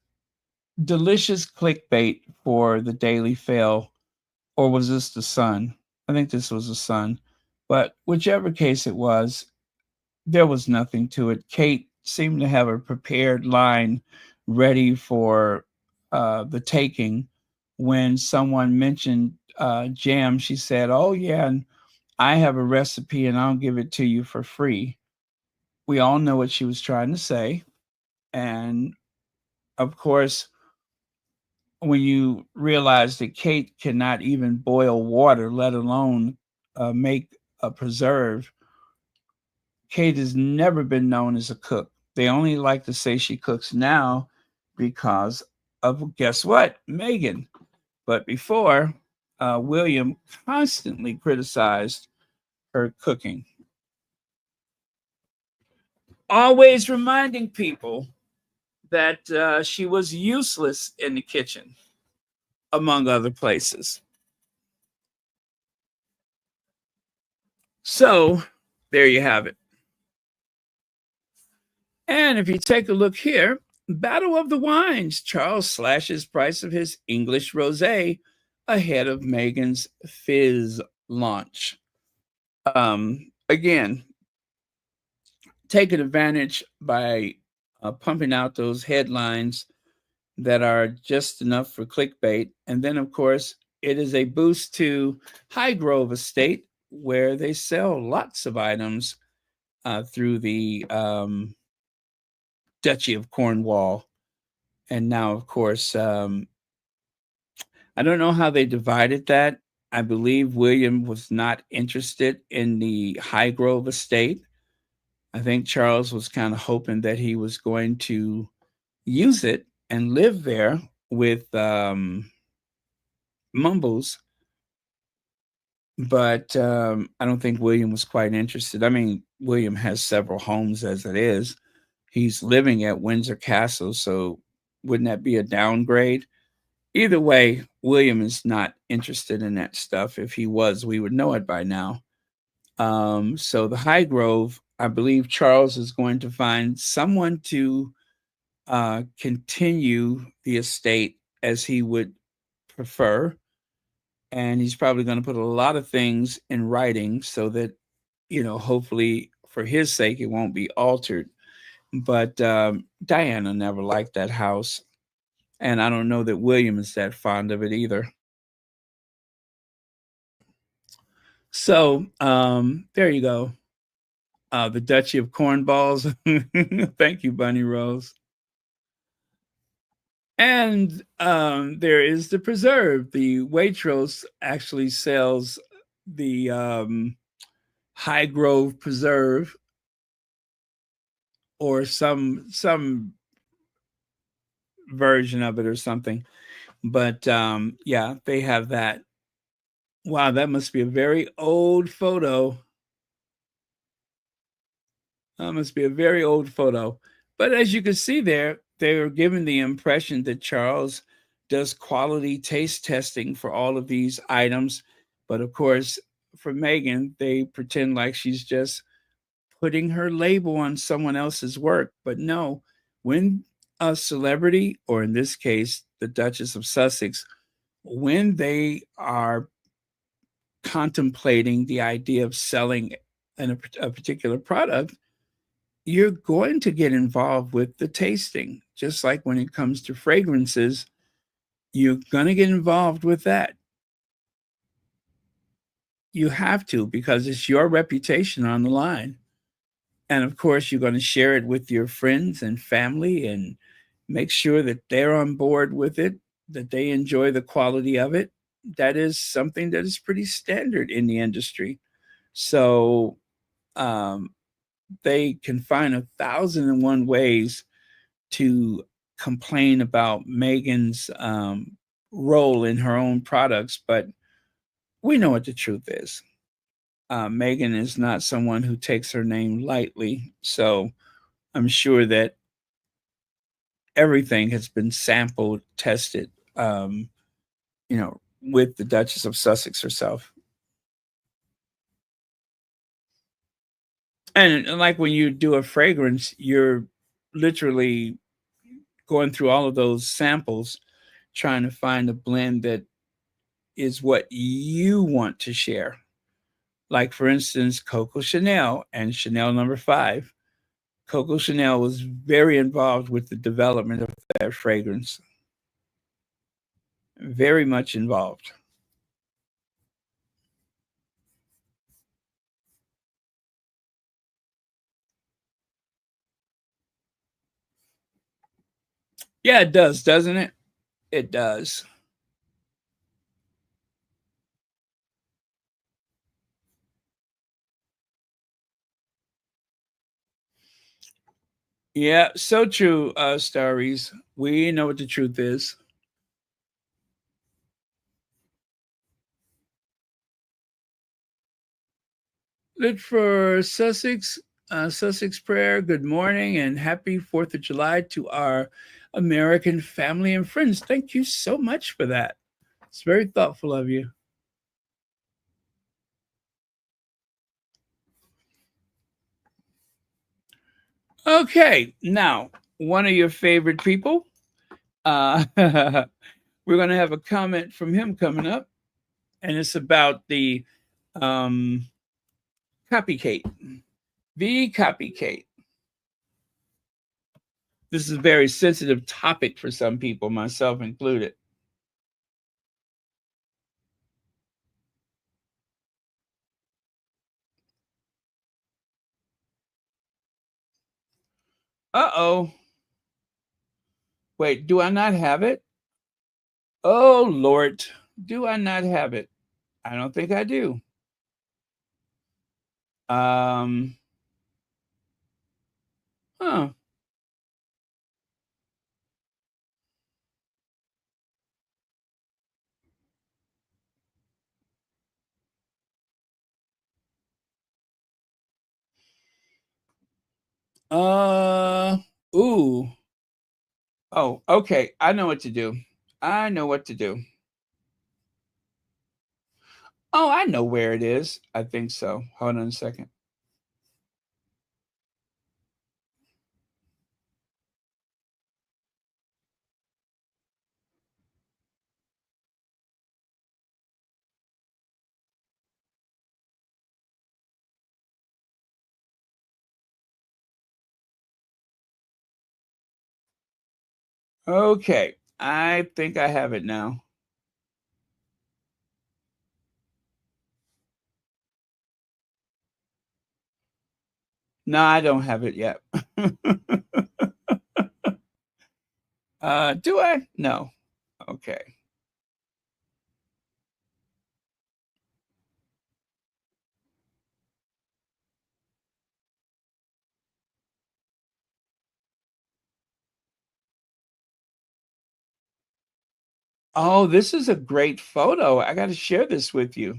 delicious clickbait for the Daily Fail, or was this the Sun? I think this was the Sun. But whichever case it was, there was nothing to it. Kate seemed to have a prepared line ready for the taking. When someone mentioned jam, she said, "Oh yeah, and I have a recipe, and I'll give it to you for free." We all know what she was trying to say, and of course, when you realize that Kate cannot even boil water, let alone make a preserve, Kate has never been known as a cook. They only like to say she cooks now because of, guess what? Meghan. But before, William constantly criticized her cooking, always reminding people that she was useless in the kitchen, among other places. So there you have it. And if you take a look here, Battle of the Wines, Charles slashes price of his English rosé ahead of Meghan's Fizz launch. Again, taking advantage by pumping out those headlines that are just enough for clickbait. And then, of course, It is a boost to Highgrove Estate, where they sell lots of items through the Duchy of Cornwall. And now, of course, I don't know how they divided that. I believe William was not interested in the Highgrove Estate. I think Charles was kind of hoping that he was going to use it and live there with Mumbles, but I don't think William was quite interested. I mean, William has several homes as it is. He's living at Windsor Castle, so wouldn't that be a downgrade? Either way, William is not interested in that stuff. If he was, we would know it by now. So the Highgrove, I believe Charles is going to find someone to continue the estate as he would prefer. And he's probably going to put a lot of things in writing so that, hopefully for his sake, it won't be altered. But Diana never liked that house. And I don't know that William is that fond of it either. So there you go. The Duchy of Cornballs. Thank you, Bunny Rose. And there is the preserve. The Waitrose actually sells the Highgrove Preserve, or some version of it or something. But yeah, they have that. Wow, that must be a very old photo. That must be a very old photo. But as you can see there, they are given the impression that Charles does quality taste testing for all of these items. But of course, for Meghan, they pretend like she's just putting her label on someone else's work. But no, when a celebrity, or in this case, the Duchess of Sussex, when they are contemplating the idea of selling a particular product, you're going to get involved with the tasting. Just like when it comes to fragrances, you're going to get involved with that. You have to, because it's your reputation on the line. And of course, you're going to share it with your friends and family and make sure that they're on board with it, that they enjoy the quality of it. That is something that is pretty standard in the industry. So um, they can find 1,001 ways to complain about Meghan's role in her own products, but we know what the truth is. Meghan is not someone who takes her name lightly, so I'm sure that everything has been sampled, tested, with the Duchess of Sussex herself. And like when you do a fragrance, you're literally going through all of those samples, trying to find a blend that is what you want to share. Like, for instance, Coco Chanel and Chanel number 5. Coco Chanel was very involved with the development of that fragrance, very much involved. Yeah, it does, doesn't it? It does. Yeah, so true, Starries. We know what the truth is. Look for Sussex, Sussex Prayer. Good morning and happy 4th of July to our American family and friends. Thank you so much for that. It's very thoughtful of you. Okay, now, one of your favorite people. We're going to have a comment from him coming up, and it's about the um, copycat. The copycat. This is a very sensitive topic for some people, myself included. Uh-oh. Wait, do I not have it? Oh, Lord. Do I not have it? I don't think I do. Um, huh. Uh, ooh. Oh, okay. I know what to do. I know what to do. Oh, I know where it is. I think so. Hold on a second. Okay. I think I have it now. No, I don't have it yet. Do I? No. Okay. Oh, this is a great photo. I got to share this with you.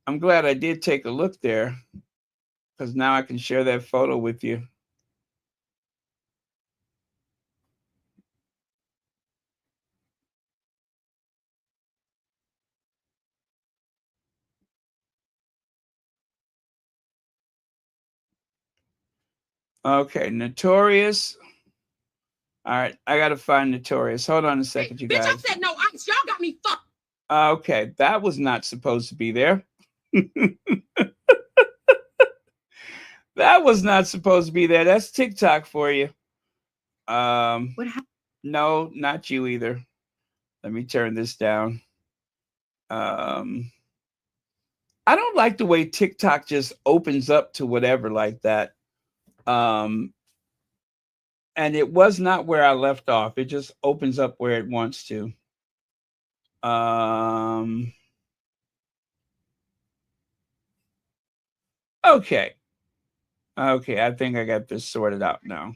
I'm glad I did take a look there because now I can share that photo with you. Okay, Notorious. All right, I got to find Notorious. Hold on a second, you guys. Bitch, I said no ice. Y'all got me fucked. Okay, that was not supposed to be there. That was not supposed to be there. That's TikTok for you. What happened? No, not you either. Let me turn this down. I don't like the way TikTok just opens up to whatever like that. And it was not where I left off. It just opens up where it wants to. Okay. Okay, I think I got this sorted out now.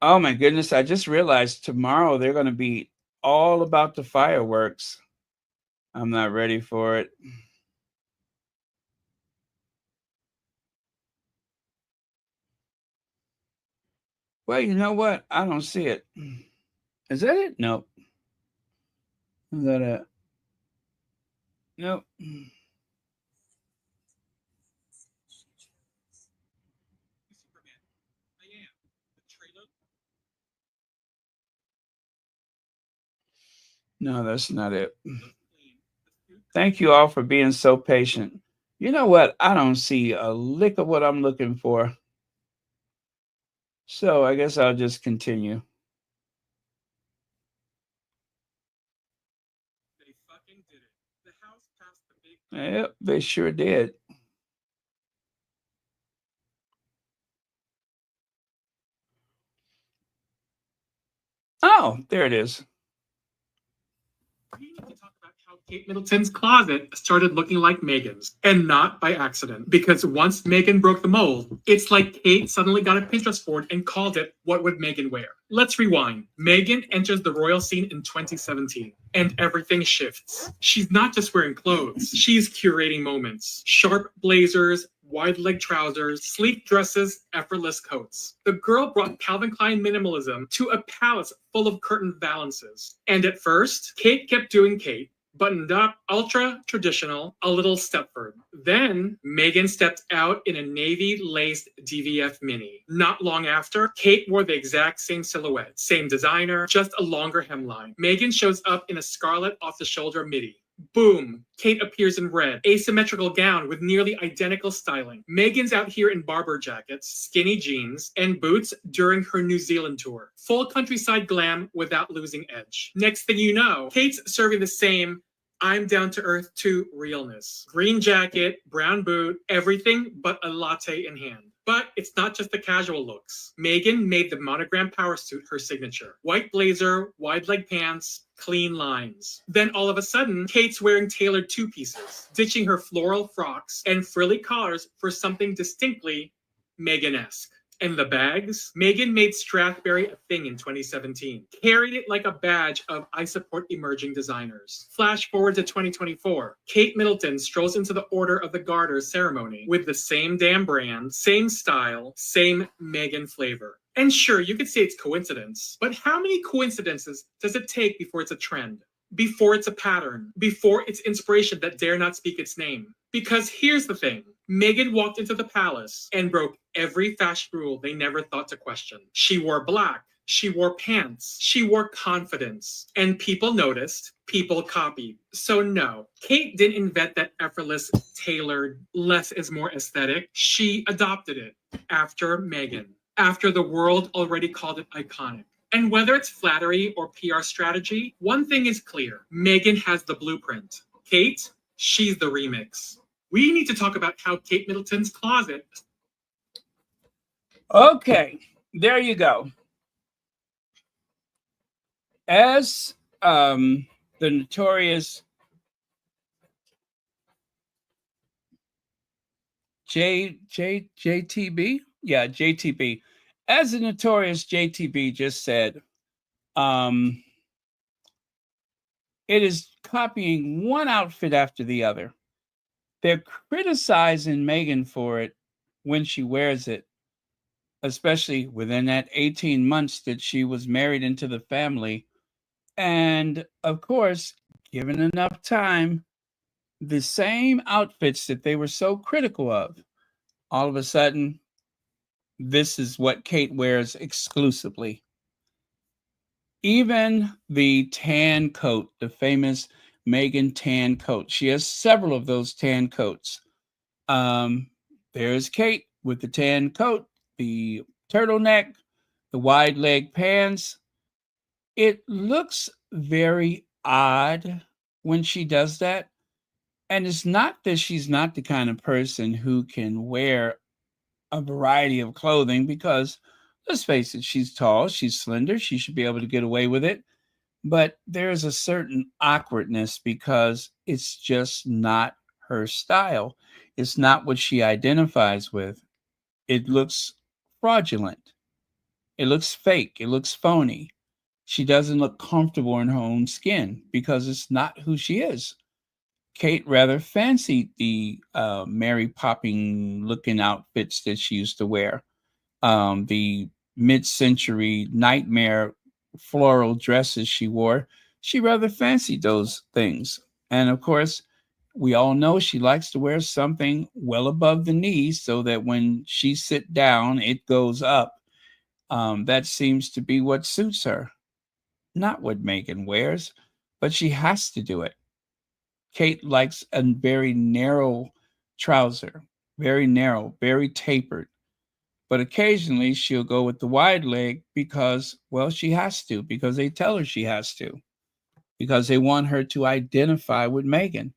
Oh my goodness, I just realized tomorrow they're going to be all about the fireworks. I'm not ready for it. Well, you know what? I don't see it. Is that it? Nope. Is that it? Nope. No, that's not it. Thank you all for being so patient. You know what? I don't see a lick of what I'm looking for. So I guess I'll just continue. They fucking did it. The House passed the big. Yep, they sure did. Oh, there it is. We need to talk about how Kate Middleton's closet started looking like Meghan's, and not by accident. Because once Meghan broke the mold, it's like Kate suddenly got a Pinterest board and called it "What Would Meghan Wear?" Let's rewind. Meghan enters the royal scene in 2017, and everything shifts. She's not just wearing clothes, she's curating moments. Sharp blazers, wide leg trousers, sleek dresses, effortless coats. The girl brought Calvin Klein minimalism to a palace full of curtain valances. And at first, Kate kept doing Kate, buttoned up, ultra traditional, a little Stepford. Then Meghan stepped out in a navy-laced DVF mini. Not long after, Kate wore the exact same silhouette, same designer, just a longer hemline. Meghan shows up in a scarlet off-the-shoulder midi. Boom. Kate appears in red, asymmetrical gown with nearly identical styling. Meghan's out here in barber jackets, skinny jeans, and boots during her New Zealand tour. Full countryside glam without losing edge. Next thing you know, Kate's serving the same I'm down to earth to realness. Green jacket, brown boot, everything but a latte in hand. But it's not just the casual looks. Meghan made the monogram power suit her signature. White blazer, wide leg pants, clean lines. Then all of a sudden, Kate's wearing tailored two-pieces, ditching her floral frocks and frilly collars for something distinctly Meghan-esque. And the bags? Meghan made Strathberry a thing in 2017. Carried it like a badge of I support emerging designers. Flash forward to 2024. Kate Middleton strolls into the Order of the Garter ceremony with the same damn brand, same style, same Meghan flavor. And sure, you could say it's coincidence, but how many coincidences does it take before it's a trend? Before it's a pattern? Before it's inspiration that dare not speak its name? Because here's the thing. Meghan walked into the palace and broke every fashion rule they never thought to question. She wore black. She wore pants. She wore confidence. And people noticed. People copied. So no, Kate didn't invent that effortless, tailored, less is more aesthetic. She adopted it after Meghan. After the world already called it iconic. And whether it's flattery or PR strategy, one thing is clear. Meghan has the blueprint. Kate, she's the remix. We need to talk about how Kate Middleton's closet. Okay, there you go. As the notorious JTB, yeah, JTB, as the notorious JTB just said, it is copying one outfit after the other. They're criticizing Meghan for it when she wears it, especially within that 18 months that she was married into the family. And of course, given enough time, the same outfits that they were so critical of, all of a sudden, this is what Kate wears exclusively. Even the tan coat, the famous Meghan tan coat, she has several of those tan coats. There's Kate with the tan coat, the turtleneck, the wide leg pants. It looks very odd when she does that. And it's not that she's not the kind of person who can wear a variety of clothing, because let's face it, she's tall, she's slender, she should be able to get away with it. But there's a certain awkwardness because it's just not her style. It's not what she identifies with. It looks fraudulent. It looks fake. It looks phony. She doesn't look comfortable in her own skin because it's not who she is. Kate rather fancied the Mary Popping looking outfits that she used to wear. The mid-century nightmare floral dresses she wore, she rather fancied those things. And of course, we all know she likes to wear something well above the knees so that when she sit down, it goes up. That seems to be what suits her. Not what Meghan wears, but she has to do it. Kate likes a very narrow trouser, very narrow, very tapered. But occasionally she'll go with the wide leg because, well, she has to, because they tell her she has to, because they want her to identify with Meghan.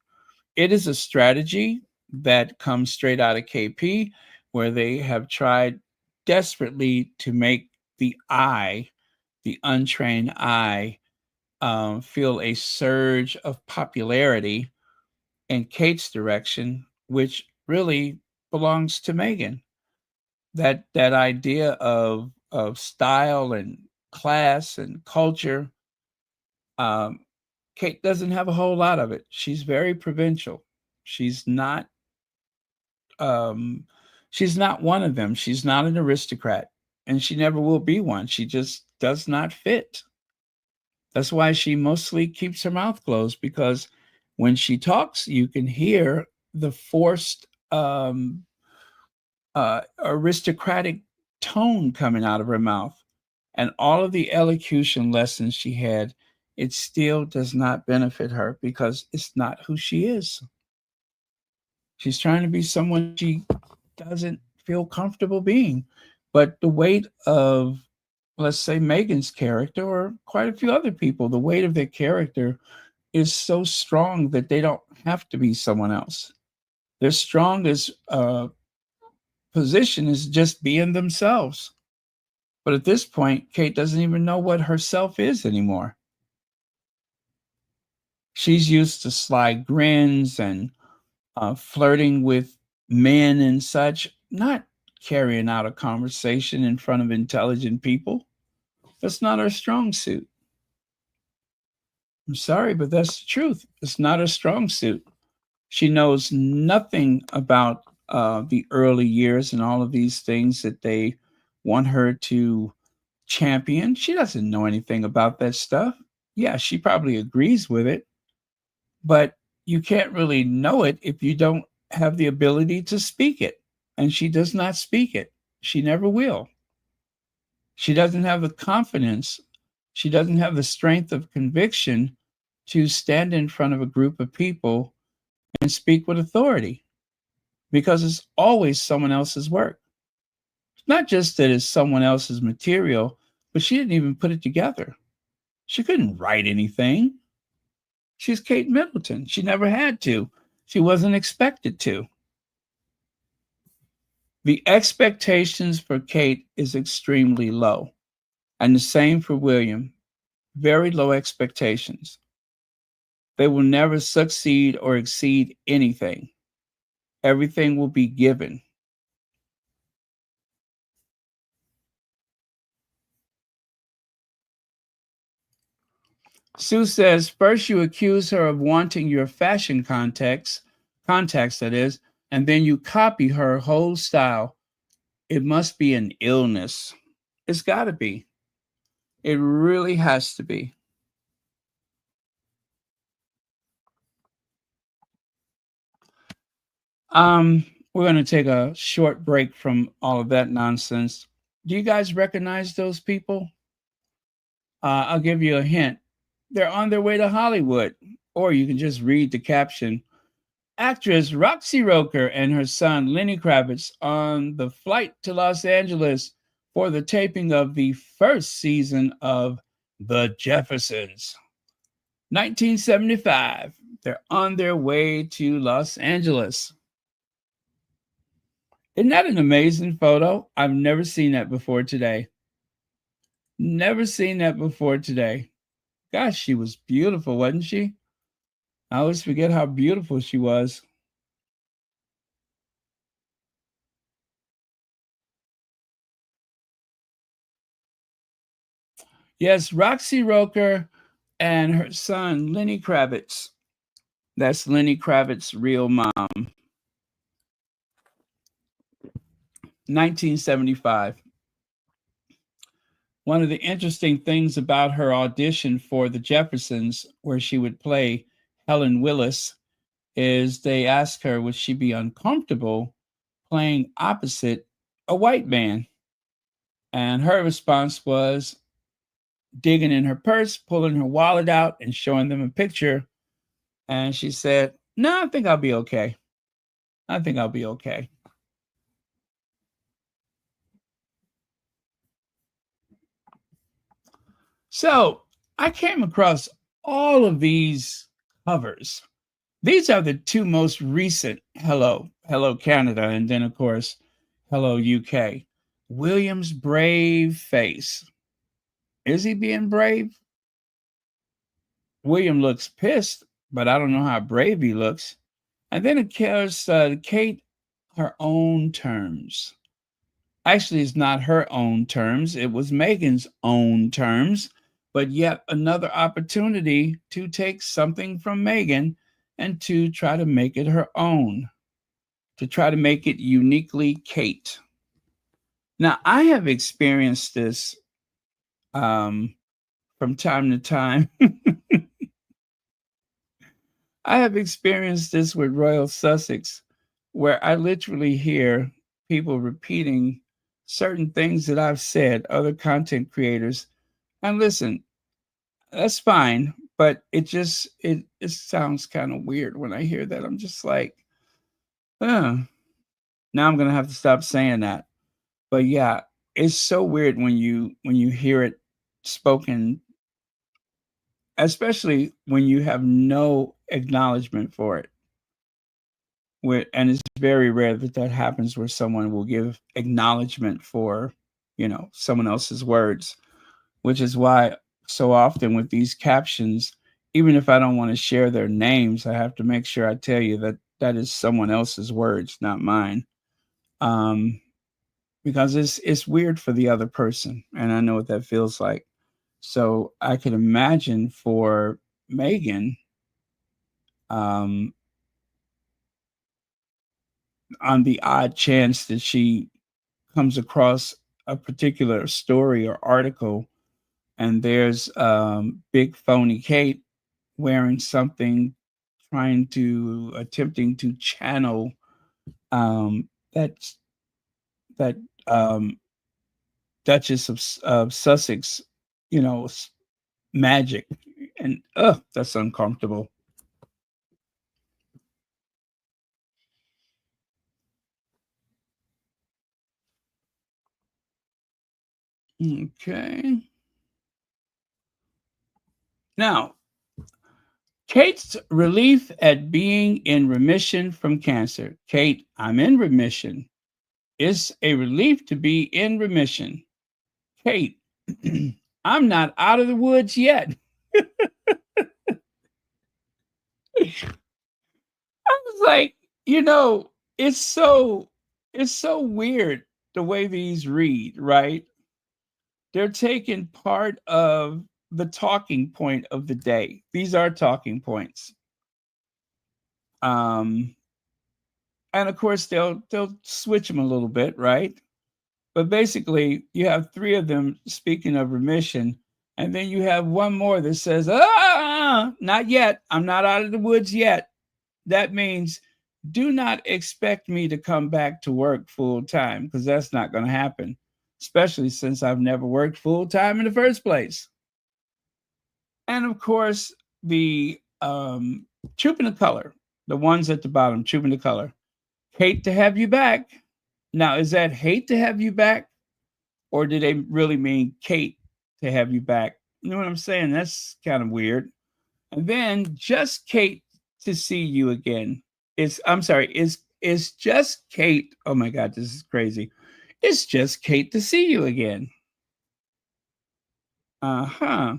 It is a strategy that comes straight out of KP, where they have tried desperately to make the eye, the untrained eye, feel a surge of popularity in Kate's direction, which really belongs to Meghan. That idea of style and class and culture, um, Kate doesn't have a whole lot of it. She's very provincial. She's not um, she's not one of them. She's not an aristocrat, and she never will be one. She just does not fit. That's why she mostly keeps her mouth closed, because when she talks, you can hear the forced aristocratic tone coming out of her mouth. And all of the elocution lessons she had it still does not benefit her because it's not who she is. She's trying to be someone she doesn't feel comfortable being. But the weight of, let's say, Meghan's character, or quite a few other people, the weight of their character is so strong that they don't have to be someone else. Their strongest position is just being themselves. But at this point, Kate doesn't even know what herself is anymore. She's used to sly grins and flirting with men and such, not carrying out a conversation in front of intelligent people. That's not her strong suit. I'm sorry, but that's the truth. It's not her strong suit. She knows nothing about the early years and all of these things that they want her to champion. She doesn't know anything about that stuff. Yeah, she probably agrees with it, but you can't really know it if you don't have the ability to speak it. And she does not speak it. She never will. She doesn't have the confidence. She doesn't have the strength of conviction to stand in front of a group of people and speak with authority because it's always someone else's work. It's not just that it's someone else's material, but she didn't even put it together. She couldn't write anything. She's Kate Middleton. She never had to. She wasn't expected to. The expectations for Kate is extremely low, and the same for William. Very low expectations. They will never succeed or exceed anything. Everything will be given. Sue says, first you accuse her of wanting your fashion contacts, that is, and then you copy her whole style. It must be an illness. It's got to be. It really has to be. We're going to take a short break from all of that nonsense. Do you guys recognize those people? I'll give you a hint. They're on their way to Hollywood, or you can just read the caption. Actress Roxy Roker and her son Lenny Kravitz on the flight to Los Angeles for the taping of the first season of The Jeffersons. 1975. They're on their way to Los Angeles. Isn't that an amazing photo? I've never seen that before today. Never seen that before today. Gosh, she was beautiful, wasn't she? I always forget how beautiful she was. Yes, Roxy Roker and her son, Lenny Kravitz. That's Lenny Kravitz's real mom. 1975. One of the interesting things about her audition for The Jeffersons, where she would play Helen Willis, is they asked her would she be uncomfortable playing opposite a white man. And her response was digging in her purse, pulling her wallet out, and showing them a picture. And she said, no, I think I'll be okay. I think I'll be okay. So I came across all of these covers. These are the two most recent Hello Canada, and then, of course, Hello UK. William's brave face. Is he being brave? William looks pissed, but I don't know how brave he looks. And then it cares Kate, her own terms. Actually, it's not her own terms. It was Meghan's own terms, but yet another opportunity to take something from Meghan and to try to make it her own, to try to make it uniquely Kate. Now, I have experienced this from time to time. I have experienced this with Royal Sussex, where I literally hear people repeating certain things that I've said, other content creators. And listen, that's fine, but it sounds kind of weird when I hear that. I'm just like, oh, now I'm gonna have to stop saying that. But yeah, it's so weird when you hear it spoken, especially when you have no acknowledgement for it. And it's very rare that that happens where someone will give acknowledgement for, someone else's words, which is why so often with these captions, even if I don't want to share their names, I have to make sure I tell you that that is someone else's words, not mine. Um, because it's weird for the other person, and I know what that feels like. So I could imagine for Meghan, um, on the odd chance that she comes across a particular story or article, and there's big phony Kate wearing something, attempting to channel um, that that um, Duchess of Sussex, magic, and that's uncomfortable. Okay. Now, Kate's relief at being in remission from cancer. Kate, I'm in remission. It's a relief to be in remission. Kate, I'm not out of the woods yet. I was like, it's so weird the way these read, right? They're taking part of the talking point of the day. These are talking points. Um, and of course they'll switch them a little bit, right? But basically, you have three of them speaking of remission, and then you have one more that says, not yet. I'm not out of the woods yet. That means do not expect me to come back to work full time because that's not going to happen, especially since I've never worked full time in the first place. And of course, the trooping the color, the ones at the bottom, trooping the color. Hate to have you back. Now, is that hate to have you back? Or do they really mean Kate to have you back? You know what I'm saying? That's kind of weird. And then just Kate to see you again. Is just Kate. Oh my God, this is crazy. It's just Kate to see you again. Uh-huh.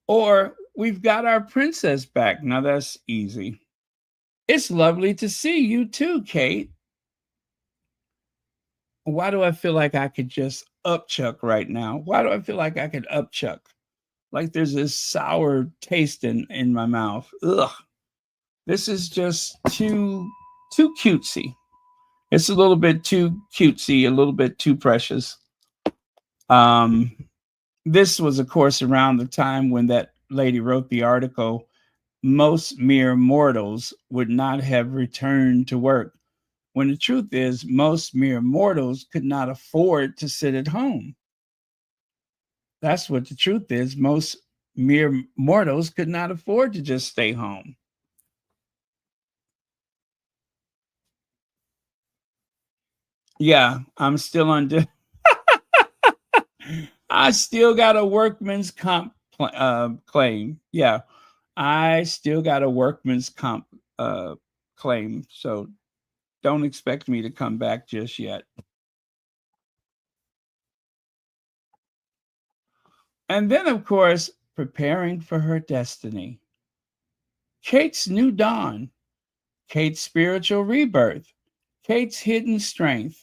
Or we've got our princess back. Now that's easy. It's lovely to see you too, Kate. Why do I feel like I could just upchuck right now? Why do I feel like I could upchuck? Like there's this sour taste in my mouth. Ugh. This is just too cutesy. It's a little bit too cutesy, a little bit too precious. Um, this was, of course, around the time when that lady wrote the article. Most mere mortals would not have returned to work. When the truth is, most mere mortals could not afford to sit at home. That's what the truth is. Most mere mortals could not afford to just stay home. Yeah, I'm still under. I still got a workman's comp claim. Yeah, I still got a workman's comp claim. So don't expect me to come back just yet. And then, of course, preparing for her destiny. Kate's new dawn. Kate's spiritual rebirth. Kate's hidden strength.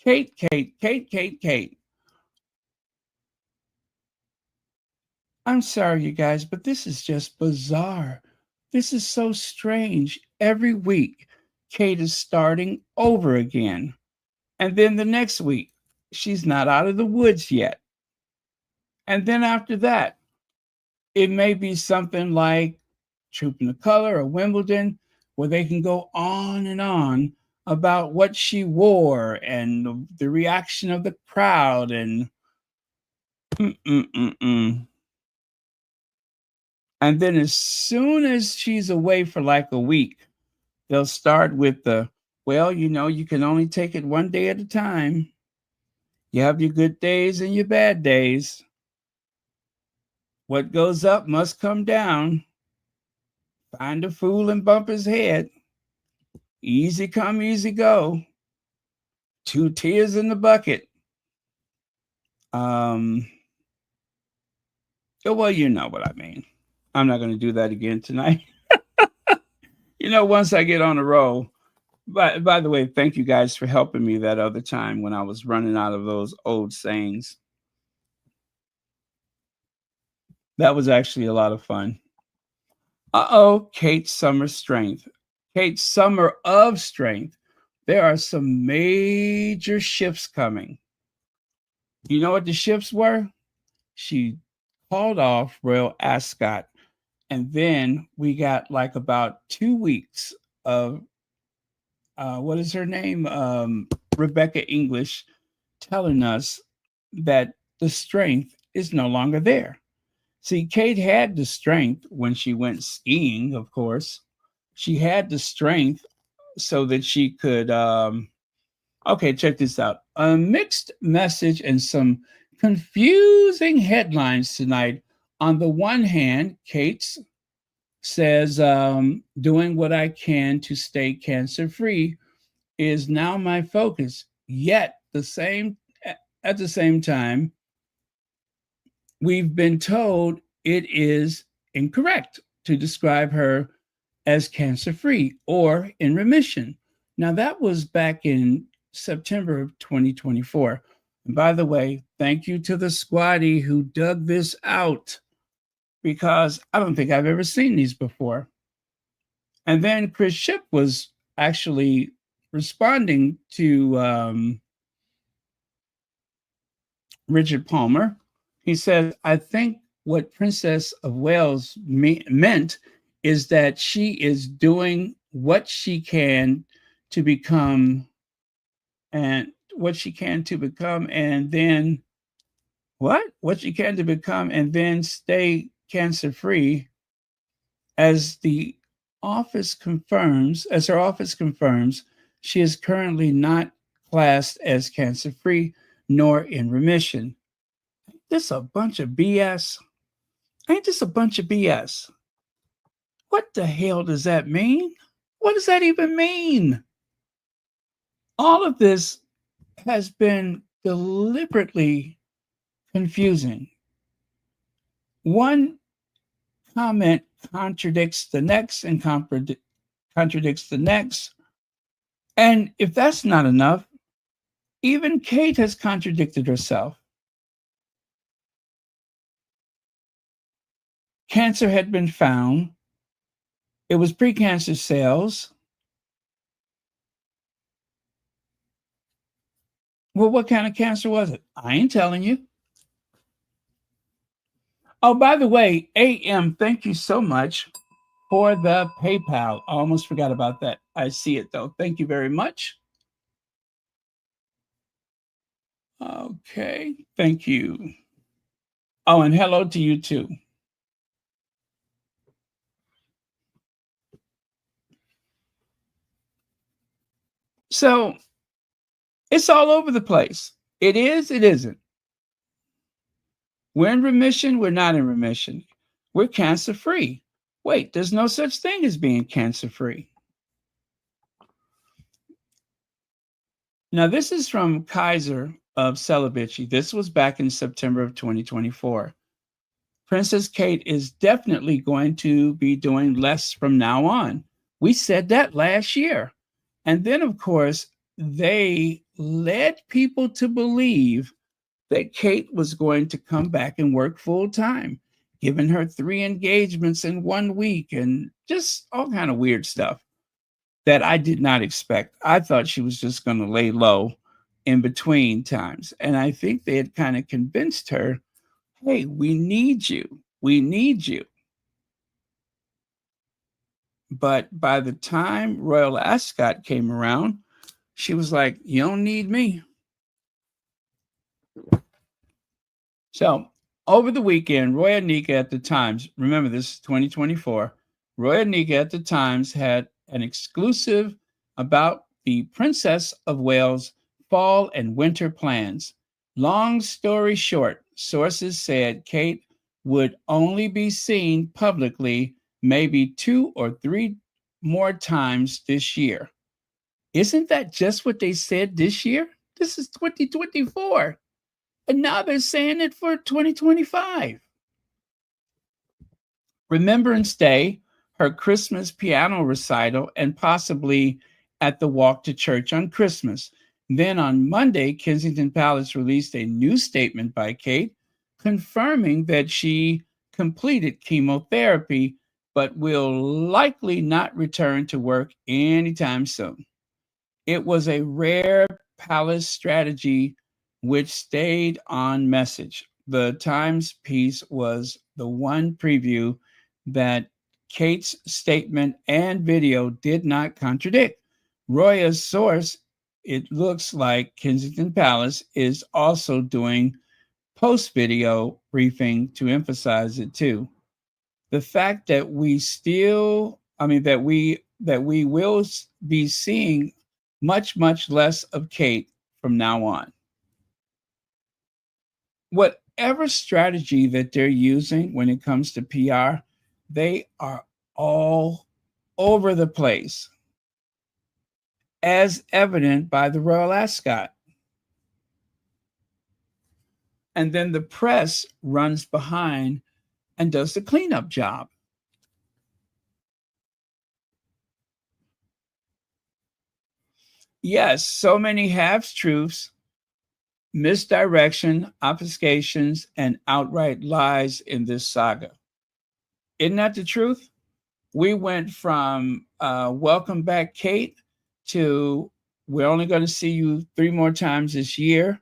Kate. I'm sorry, you guys, but this is just bizarre. This is so strange. Every week, Kate is starting over again. And then the next week, she's not out of the woods yet. And then after that, it may be something like Trooping the Color or Wimbledon, where they can go on and on about what she wore and the reaction of the crowd and And then as soon as she's away for like a week, they'll start with the, well, you can only take it one day at a time. You have your good days and your bad days. What goes up must come down. Find a fool and bump his head. Easy come, easy go. 2 tears in the bucket. Well, you know what I mean. I'm not going to do that again tonight. Once I get on a roll. By the way, thank you guys for helping me that other time when I was running out of those old sayings. That was actually a lot of fun. Kate's summer strength. Kate's summer of strength. There are some major shifts coming. You know what the shifts were? She called off Royal Ascot, and then we got like about 2 weeks of what is her name? Rebecca English telling us that the strength is no longer there. See, Kate had the strength when she went skiing, of course. She had the strength so that she could. Okay, check this out. A mixed message and some confusing headlines tonight. On the one hand, Kate says, doing what I can to stay cancer free is now my focus. Yet, at the same time, we've been told it is incorrect to describe her as cancer free or in remission. Now, that was back in September of 2024. And by the way, thank you to the squatty who dug this out, because I don't think I've ever seen these before. And then Chris Ship was actually responding to Richard Palmer. He said, I think what Princess of Wales meant is that she is doing what she can to become and what she can to become and then what she can to become and then stay cancer free as her office confirms, she is currently not classed as cancer free nor in remission. This a bunch of BS. Ain't this a bunch of BS? What the hell does that mean? What does that even mean? All of this has been deliberately confusing. One comment contradicts the next and contradicts the next. And if that's not enough, even Kate has contradicted herself. Cancer had been found. It was precancer cells. Well, what kind of cancer was it? I ain't telling you. Oh, by the way, AM, thank you so much for the PayPal. I almost forgot about that. I see it though. Thank you very much. Okay, thank you. Oh, and hello to you too. So it's all over the place. It is, it isn't. We're in remission, we're not in remission. We're cancer free. Wait, there's no such thing as being cancer free. Now, this is from Kaiser of Celibacy. This was back in September of 2024. Princess Kate is definitely going to be doing less from now on. We said that last year. And then, of course, they led people to believe that Kate was going to come back and work full time, giving her 3 engagements in 1 week and just all kind of weird stuff that I did not expect. I thought she was just going to lay low in between times. And I think they had kind of convinced her, hey, we need you. We need you. But by the time Royal Ascot came around, she was like, you don't need me. So Over the weekend, Roy Anika at the Times, remember this is 2024, Roy Anika at the Times had an exclusive about the Princess of Wales fall and winter plans. Long story short, sources said Kate would only be seen publicly maybe 2 or 3 more times this year. Isn't that just what they said this year? This is 2024. And now they're saying it for 2025. Remembrance Day, her Christmas piano recital, and possibly at the walk to church on Christmas. Then on Monday, Kensington Palace released a new statement by Kate confirming that she completed chemotherapy but will likely not return to work anytime soon. It was a rare palace strategy which stayed on message. The Times piece was the one preview that Kate's statement and video did not contradict. Roya's source, it looks like Kensington Palace is also doing post video briefing to emphasize it too. The fact that we still, I mean, that we will be seeing much less of Kate from now on. Whatever strategy that they're using when it comes to PR, they are all over the place, as evident by the Royal Ascot. And then the press runs behind and does the cleanup job. Yes, so many half truths, misdirection, obfuscations, and outright lies in this saga. Isn't that the truth? We went from welcome back, Kate, to we're only going to see you 3 more times this year.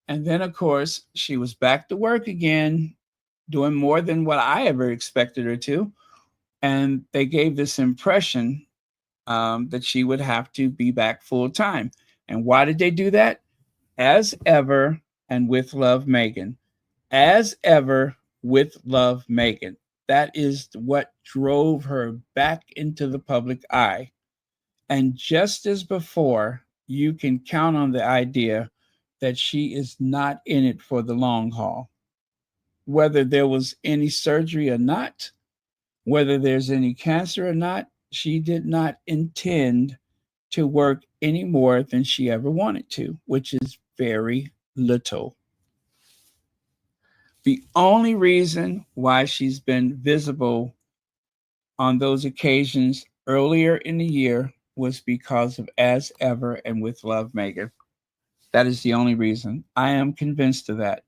And then, of course, she was back to work again, doing more than what I ever expected her to. And they gave this impression that she would have to be back full time. And why did they do that? As ever, and with love, Meghan. As ever, with love, Meghan. That is what drove her back into the public eye. And just as before, you can count on the idea that she is not in it for the long haul. Whether there was any surgery or not, whether there's any cancer or not, she did not intend to work any more than she ever wanted to, which is very little. The only reason why she's been visible on those occasions earlier in the year was because of As Ever and With Love, Meghan. That is the only reason. I am convinced of that.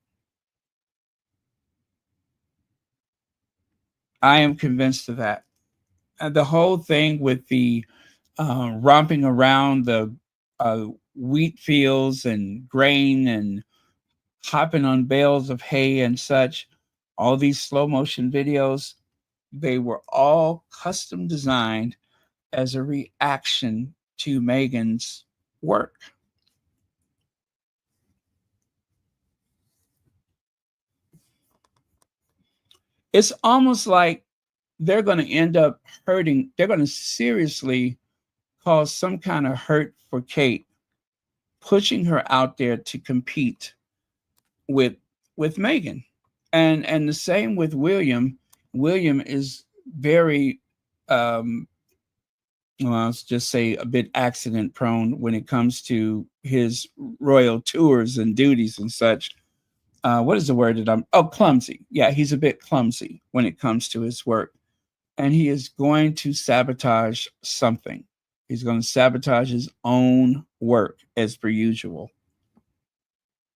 I am convinced of that. And the whole thing with the romping around the wheat fields and grain and hopping on bales of hay and such, all these slow motion videos, they were all custom designed as a reaction to Meghan's work. It's almost like they're going to end up hurting, they're going to seriously cause some kind of hurt for Kate, pushing her out there to compete with Meghan. And the same with William. William is very well, let's just say a bit accident prone when it comes to his royal tours and duties and such. What is the word that clumsy. Yeah, he's a bit clumsy when it comes to his work. And he is going to sabotage something. He's going to sabotage his own work as per usual.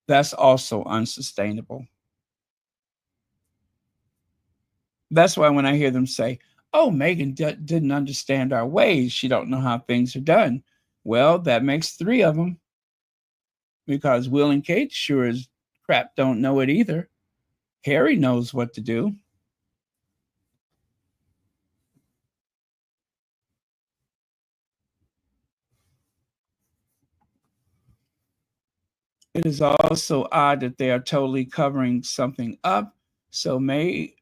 That's also unsustainable. That's why when I hear them say, oh, Meghan didn't understand our ways, she don't know how things are done. Well, that makes 3 of them, because Will and Kate sure as crap don't know it either. Harry knows what to do. It is also odd that they are totally covering something up So many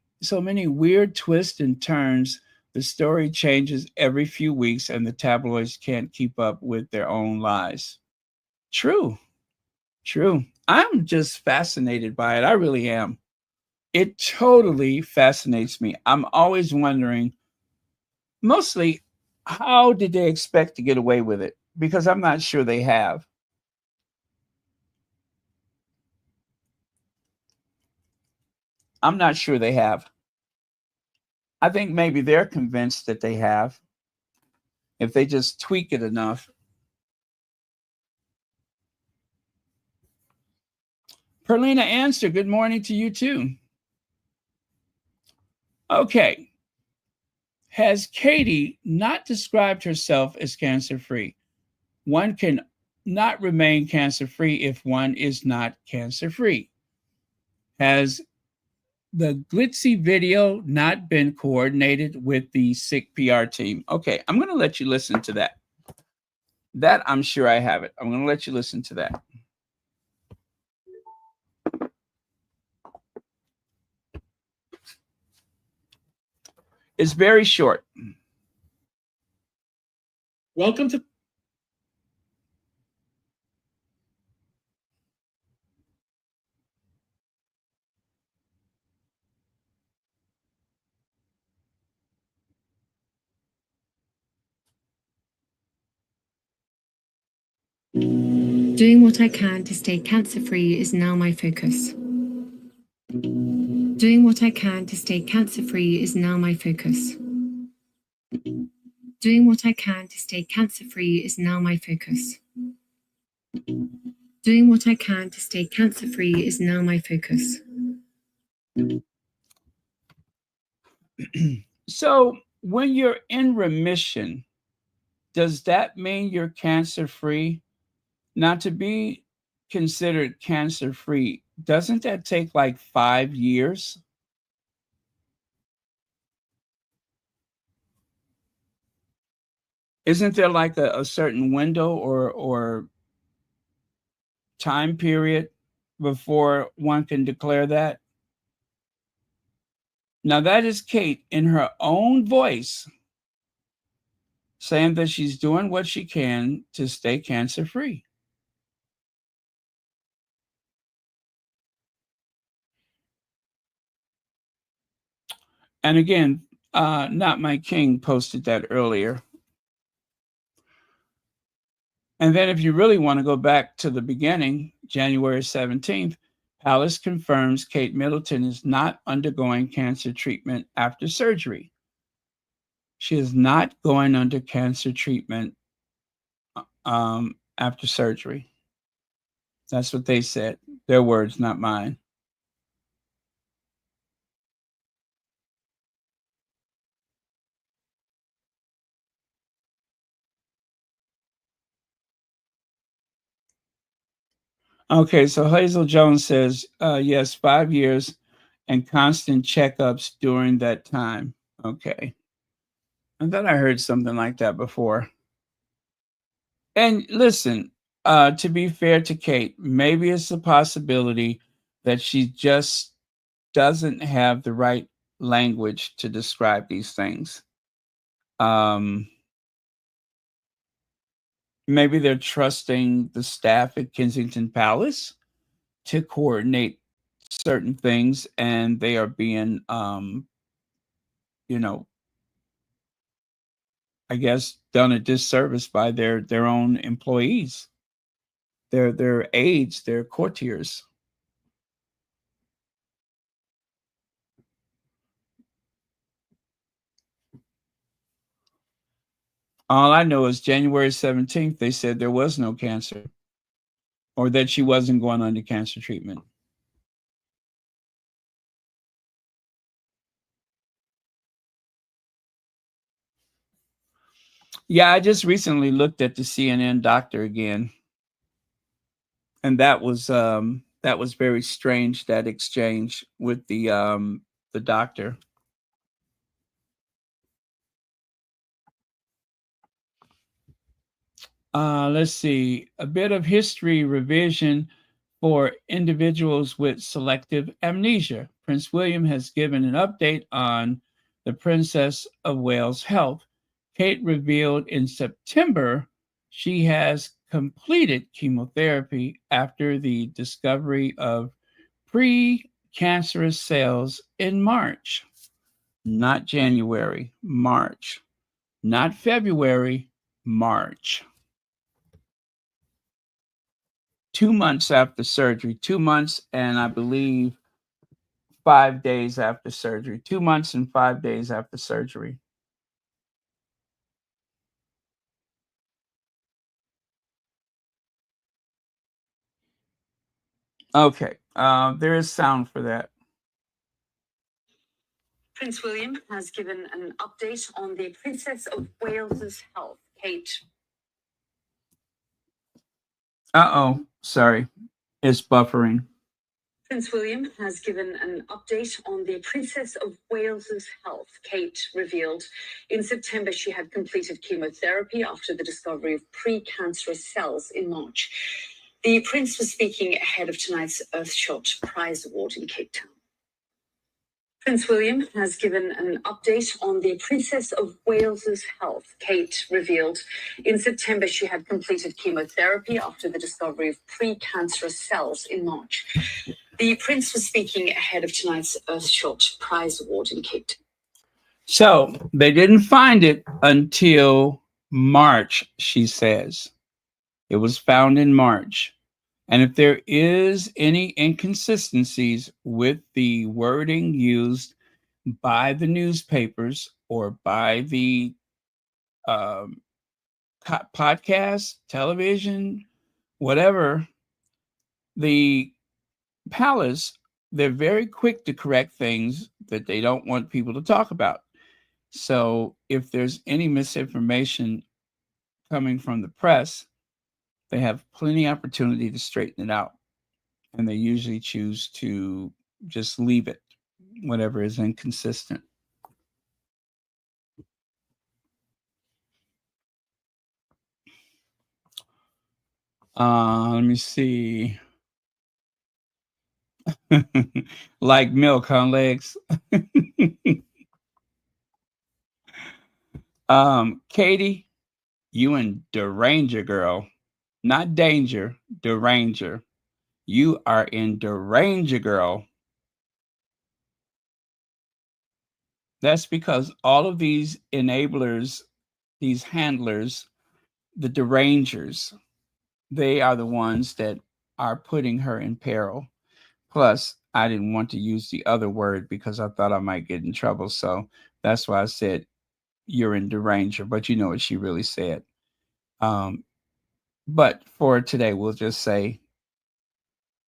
weird twists and turns. The story changes every few weeks, and the tabloids can't keep up with their own lies. True, true. I'm just fascinated by it. I really am. It totally fascinates me. I'm always wondering, mostly, how did they expect to get away with it? Because I'm not sure they have. I'm not sure they have. I think maybe they're convinced that they have if they just tweak it enough. Perlina answer, good morning to you too. Okay. Has Katie not described herself as cancer free? One can not remain cancer free if one is not cancer free. Has the glitzy video not been coordinated with the sick PR team? Okay, I'm going to let you listen to that. That I'm sure I have it. I'm going to let you listen to that. It's very short. Welcome to Doing what I can to stay cancer-free is now my focus. Doing what I can to stay cancer-free is now my focus. Doing what I can to stay cancer-free is now my focus. Doing what I can to stay cancer-free is now my focus. So, when you're in remission, does that mean you're cancer free? Now, to be considered cancer free, doesn't that take like 5 years? Isn't there like a certain window or time period before one can declare that? Now, that is Kate in her own voice saying that she's doing what she can to stay cancer free. And again, Not My King posted that earlier. And then, if you really want to go back to the beginning, January 17th, Palace confirms Kate Middleton is not undergoing cancer treatment after surgery. She is not going under cancer treatment after surgery. That's what they said. Their words, not mine. Okay, so Hazel Jones says, yes, 5 years and constant checkups during that time. Okay. I thought I heard something like that before. And listen, to be fair to Kate, maybe it's a possibility that she just doesn't have the right language to describe these things. Um, Maybe they're trusting the staff at Kensington Palace to coordinate certain things, and they are being, you know, I guess, done a disservice by their own employees, their aides, their courtiers. All I know is January 17th, they said there was no cancer or that she wasn't going under cancer treatment. Yeah, I just recently looked at the CNN doctor again, and that was very strange, that exchange with the doctor. Let's see, a bit of history revision for individuals with selective amnesia. Prince William has given an update on the Princess of Wales' health. Kate revealed in September she has completed chemotherapy after the discovery of precancerous cells in March. Not January, March. Not February, March. 2 months after surgery, 2 months and I believe 5 days after surgery, 2 months and 5 days after surgery. Okay, there is sound for that. Prince William has given an update on the Princess of Wales's health. Kate. Sorry, it's buffering. Prince William has given an update on the Princess of Wales's health. Kate revealed in September she had completed chemotherapy after the discovery of precancerous cells in March. The Prince was speaking ahead of tonight's Earthshot Prize Award in Cape Town. Prince William has given an update on the Princess of Wales's health. Kate revealed in September she had completed chemotherapy after the discovery of precancerous cells in March. The Prince was speaking ahead of tonight's Earthshot Prize Award in Cape Town. So they didn't find it until March, she says. It was found in March. And if there is any inconsistencies with the wording used by the newspapers or by the podcast, television, whatever, the palace, they're very quick to correct things that they don't want people to talk about. So if there's any misinformation coming from the press, they have plenty of opportunity to straighten it out. And they usually choose to just leave it, whatever is inconsistent. Let me see. Like milk, huh, Legs? Katie, you in Deranger, girl. Not danger, Deranger. You are in Deranger, girl. That's because all of these enablers, these handlers, the derangers, they are the ones that are putting her in peril. Plus, I didn't want to use the other word because I thought I might get in trouble. So that's why I said you're in deranger, but you know what she really said. But for today, we'll just say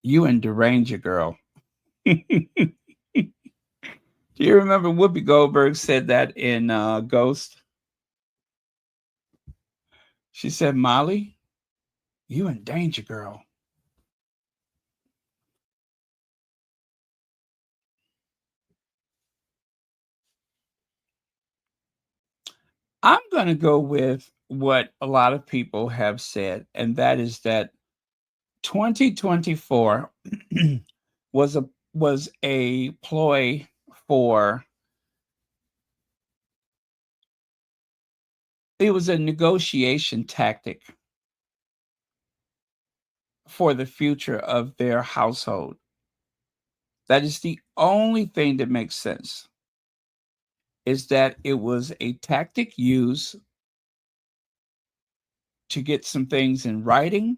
you in deranger, girl. Do you remember Whoopi Goldberg said that in Ghost? She said, Molly, you in danger, girl. I'm going to go with what a lot of people have said, and that is that 2024 was a ploy for, it was a negotiation tactic for the future of their household. That is the only thing that makes sense, is that it was a tactic used to get some things in writing,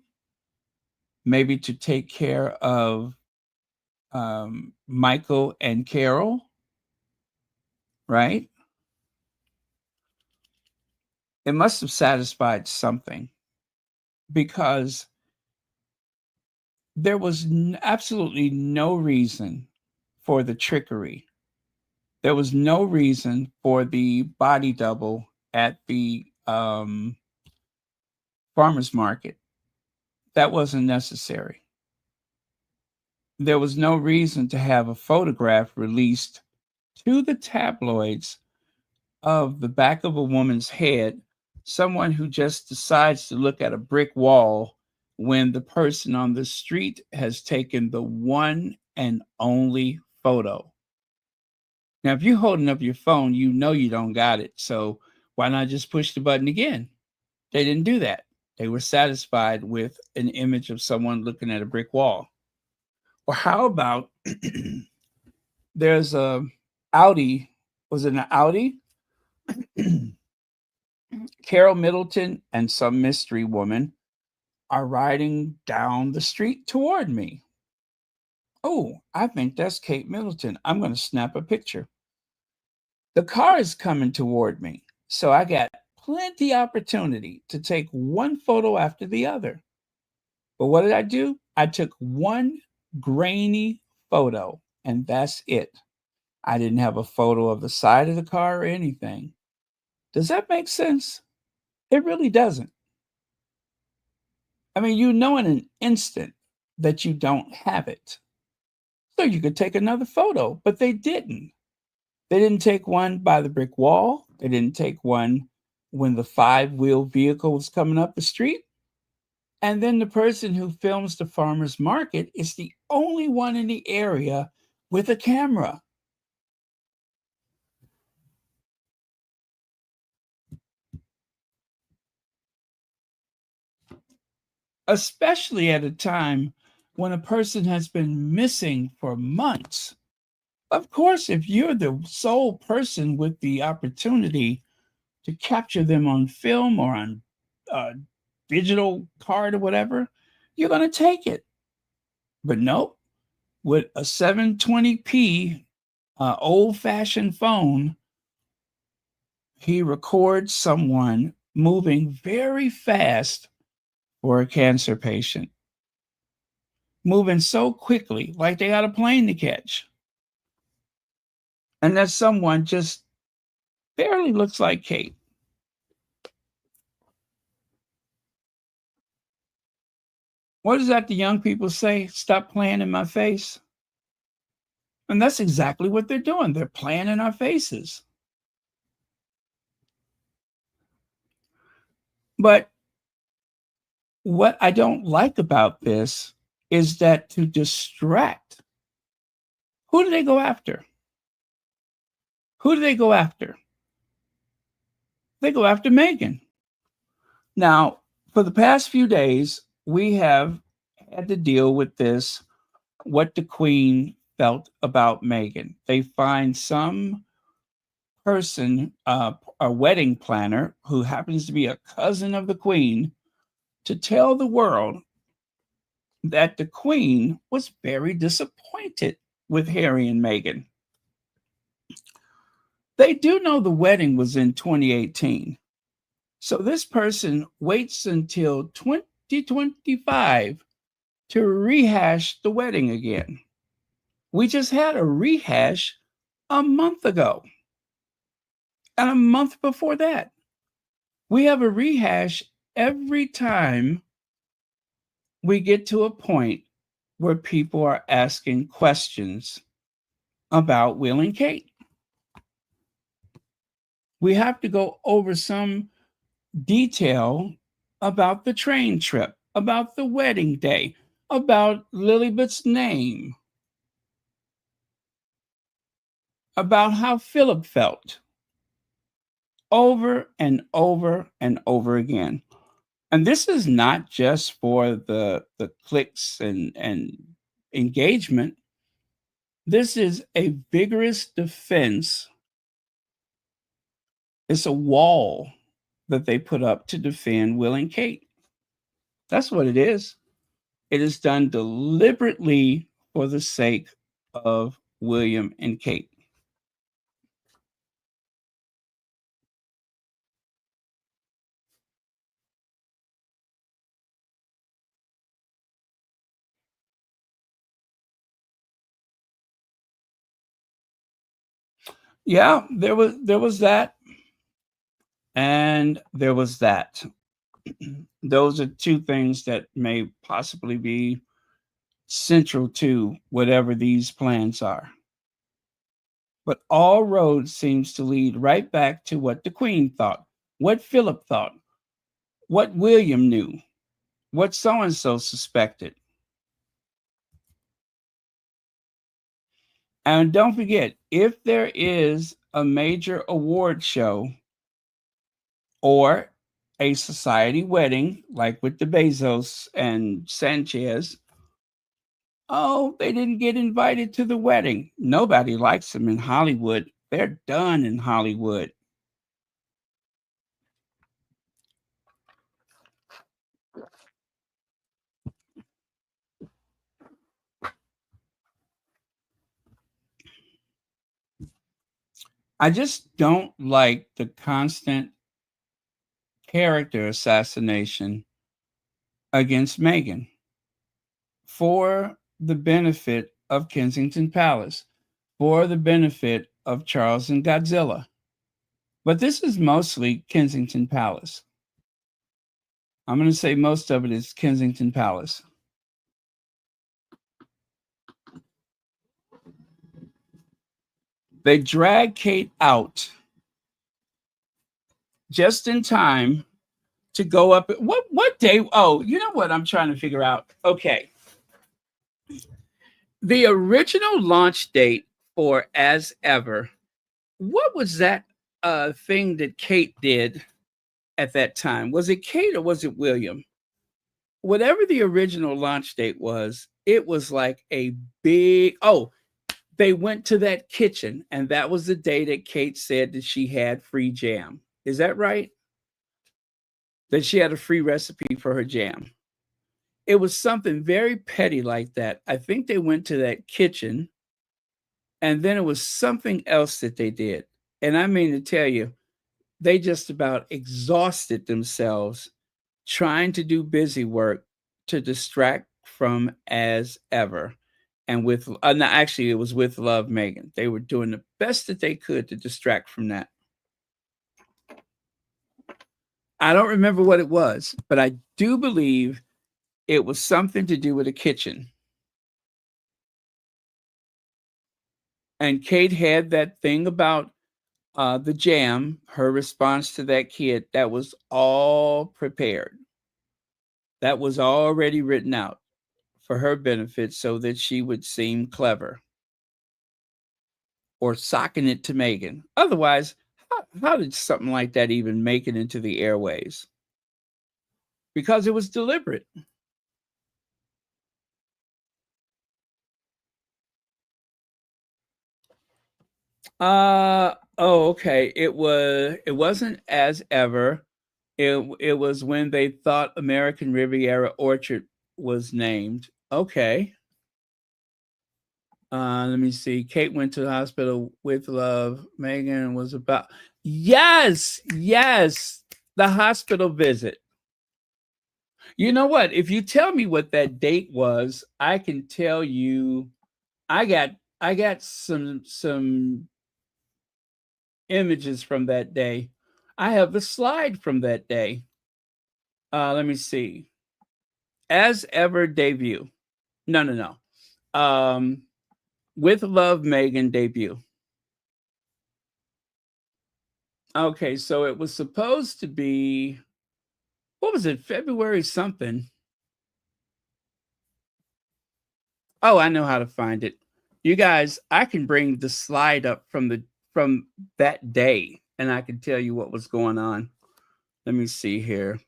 maybe to take care of Michael and Carol, right? It must have satisfied something, because there was absolutely no reason for the trickery. There was no reason for the body double at the farmer's market. That wasn't necessary. There was no reason to have a photograph released to the tabloids of the back of a woman's head, someone who just decides to look at a brick wall when the person on the street has taken the one and only photo. Now, if you're holding up your phone, you know you don't got it. So why not just push the button again? They didn't do that. They were satisfied with an image of someone looking at a brick wall. Or how about there's a Audi, was it an Audi? Carol Middleton and some mystery woman are riding down the street toward me. Oh, I think that's Kate Middleton. I'm going to snap a picture. The car is coming toward me, so I got plenty opportunity to take one photo after the other. But what did I do? I took one grainy photo, and that's it. I didn't have a photo of the side of the car or anything. Does that make sense? It really doesn't. I mean, you know in an instant that you don't have it. So you could take another photo, but they didn't. They didn't take one by the brick wall. They didn't take one when the five-wheel vehicle was coming up the street. And then the person who films the farmer's market is the only one in the area with a camera. Especially at a time when a person has been missing for months. Of course, if you're the sole person with the opportunity to capture them on film or on digital card or whatever, you're going to take it. But nope, with a 720p old-fashioned phone, he records someone moving very fast for a cancer patient. Moving so quickly, like they got a plane to catch. And that someone just barely looks like Kate. What is that the young people say? Stop playing in my face. And that's exactly what they're doing. They're playing in our faces. But what I don't like about this is that to distract, who do they go after? Who do they go after? They go after Meghan. Now, for the past few days, we have had to deal with this, what the Queen felt about Meghan. They find some person, a wedding planner who happens to be a cousin of the Queen, to tell the world that the Queen was very disappointed with Harry and Meghan. They do know the wedding was in 2018. So this person waits until 2025 to rehash the wedding again. We just had a rehash a month ago. And a month before that. We have a rehash every time we get to a point where people are asking questions about Will and Kate. We have to go over some detail about the train trip, about the wedding day, about Lilibet's name, about how Philip felt, over and over and over again. And this is not just for the clicks and engagement. This is a vigorous defense. It's a wall that they put up to defend Will and Kate. That's what it is. It is done deliberately for the sake of William and Kate. Yeah, there was that, and there was that. Those are two things that may possibly be central to whatever these plans are. But all roads seems to lead right back to what the Queen thought, what Philip thought, what William knew, what so-and-so suspected. And don't forget, if there is a major award show or a society wedding, like with the Bezos and Sanchez, oh, they didn't get invited to the wedding. Nobody likes them in Hollywood. They're done in Hollywood. I just don't like the constant character assassination against Meghan for the benefit of Kensington Palace, for the benefit of Charles and Godzilla. But this is mostly Kensington Palace. I'm going to say most of it is Kensington Palace. They drag Kate out just in time to go up. What day? Oh, you know what I'm trying to figure out? Okay. The original launch date for As Ever, what was that thing that Kate did at that time? Was it Kate or was it William? Whatever the original launch date was, it was like a big, oh, they went to that kitchen, and that was the day that Kate said that she had free jam. Is that right? That she had a free recipe for her jam. It was something very petty like that. I think they went to that kitchen, and then it was something else that they did. And I mean to tell you, they just about exhausted themselves trying to do busy work to distract from As Ever. And with, no, actually, it was With Love, Meghan. They were doing the best that they could to distract from that. I don't remember what it was, but I do believe it was something to do with a kitchen. And Kate had that thing about the jam, her response to that kid, that was all prepared. That was already written out for her benefit so that she would seem clever or socking it to Meghan. Otherwise, how did something like that even make it into the airways? Because it was deliberate. Okay. It wasn't As Ever. It was when they thought American Riviera Orchard was named. Okay. Let me see. Kate went to the hospital with love. Meghan was about, yes, the hospital visit. You know what? If you tell me what that date was, I can tell you. I got some images from that day. I have a slide from that day. Let me see. As Ever debut. No. With Love, Meghan debut. Okay, so it was supposed to be, what was it, February something? Oh, I know how to find it. You guys, I can bring the slide up from that day, and I can tell you what was going on. Let me see here.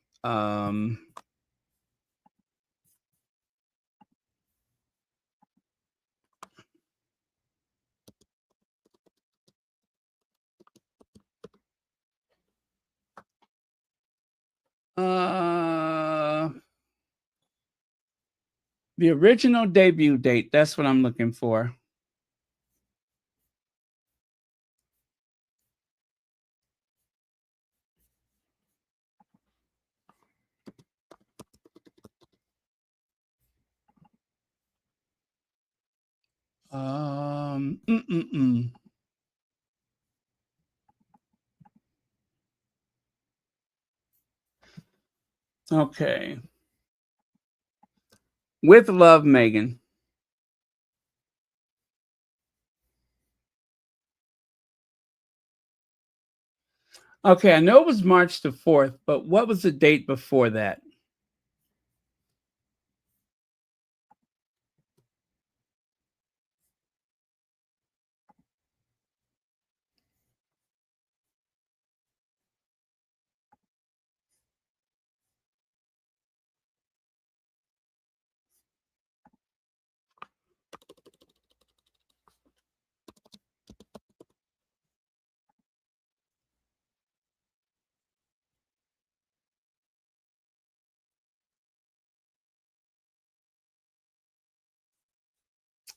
The original debut date, that's what I'm looking for. Um, mm, mm, mm. Okay. With Love, Meghan. Okay, I know it was March the 4th, but what was the date before that?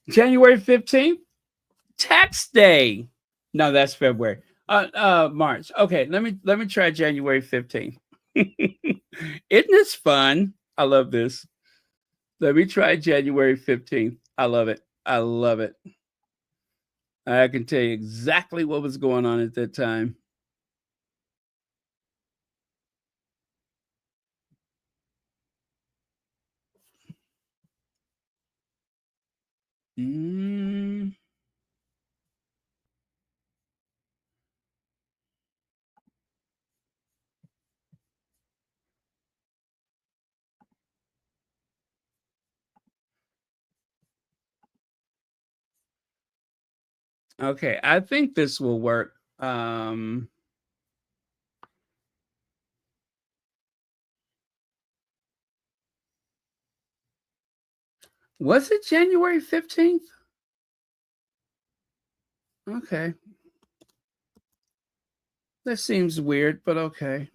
January 15th, tax day. No, that's February. March. Okay, let me try January 15th. Isn't this fun? I love this. Let me try January 15th. I love it. I love it. I can tell you exactly what was going on at that time. Mm. Okay, I think this will work. Was it January 15th? Okay. That seems weird, but okay.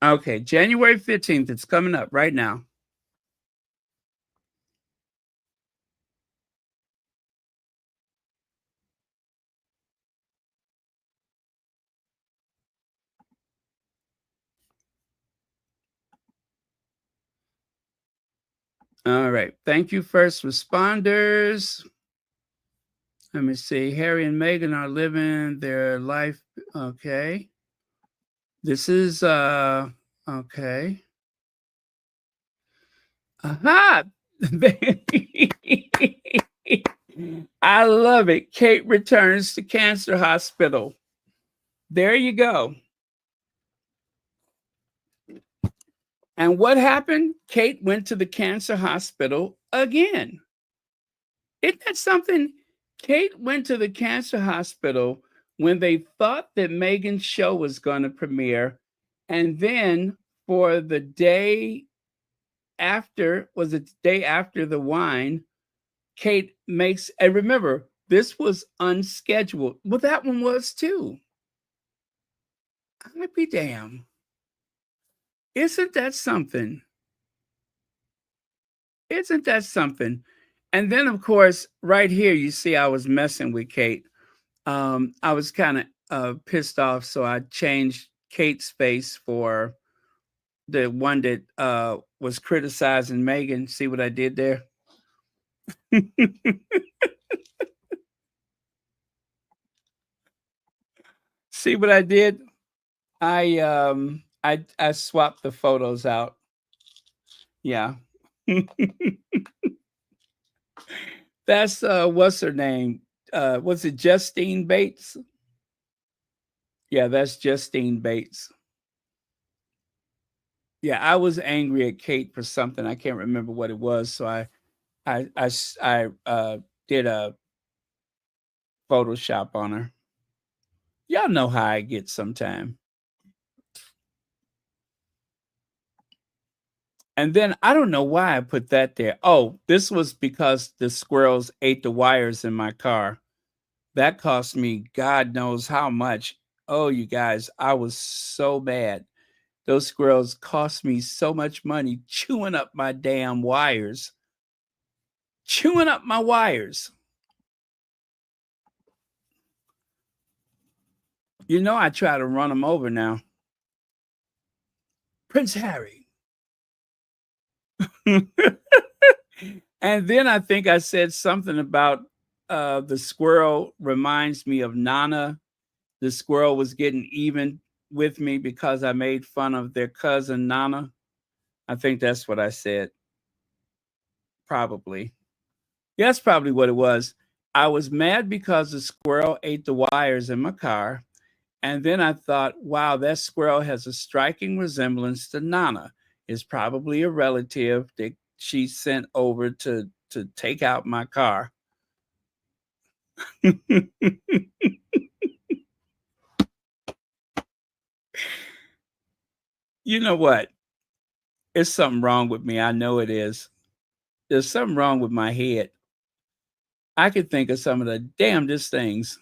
Okay, January 15th. It's coming up right now. All right. Thank you, first responders. Let me see. Harry and Meghan are living their life. Okay. This is okay. Aha! I love it. Kate returns to cancer hospital. There you go. And what happened? Kate went to the cancer hospital again. Isn't that something? Kate went to the cancer hospital when they thought that Meghan's show was going to premiere. And then for the day after, was it the day after the wine? Kate makes, and remember, this was unscheduled. Well, that one was too. I'd be damned. Isn't that something? Isn't that something? And then, of course, right here, you see, I was messing with Kate. I was kind of pissed off, so I changed Kate's face for the one that was criticizing Meghan. See what I did there? See what I did? I swapped the photos out. Yeah. That's what's her name? Was it Justine Bates? Yeah, that's Justine Bates. Yeah, I was angry at Kate for something. I can't remember what it was, so I did a Photoshop on her. Y'all know how I get sometime. And then I don't know why I put that there. Oh, this was because the squirrels ate the wires in my car. That cost me God knows how much. Oh, you guys, I was so bad. Those squirrels cost me so much money chewing up my damn wires. Chewing up my wires. You know, I try to run them over now. Prince Harry. And then I think I said something about the squirrel reminds me of Nana. The squirrel was getting even with me because I made fun of their cousin Nana. I think that's what I said. Probably. Yeah, that's probably what it was. I was mad because the squirrel ate the wires in my car. And then I thought, wow, that squirrel has a striking resemblance to Nana. It's probably a relative that she sent over to take out my car. You know what? It's something wrong with me. I know it is. There's something wrong with my head. I could think of some of the damnedest things.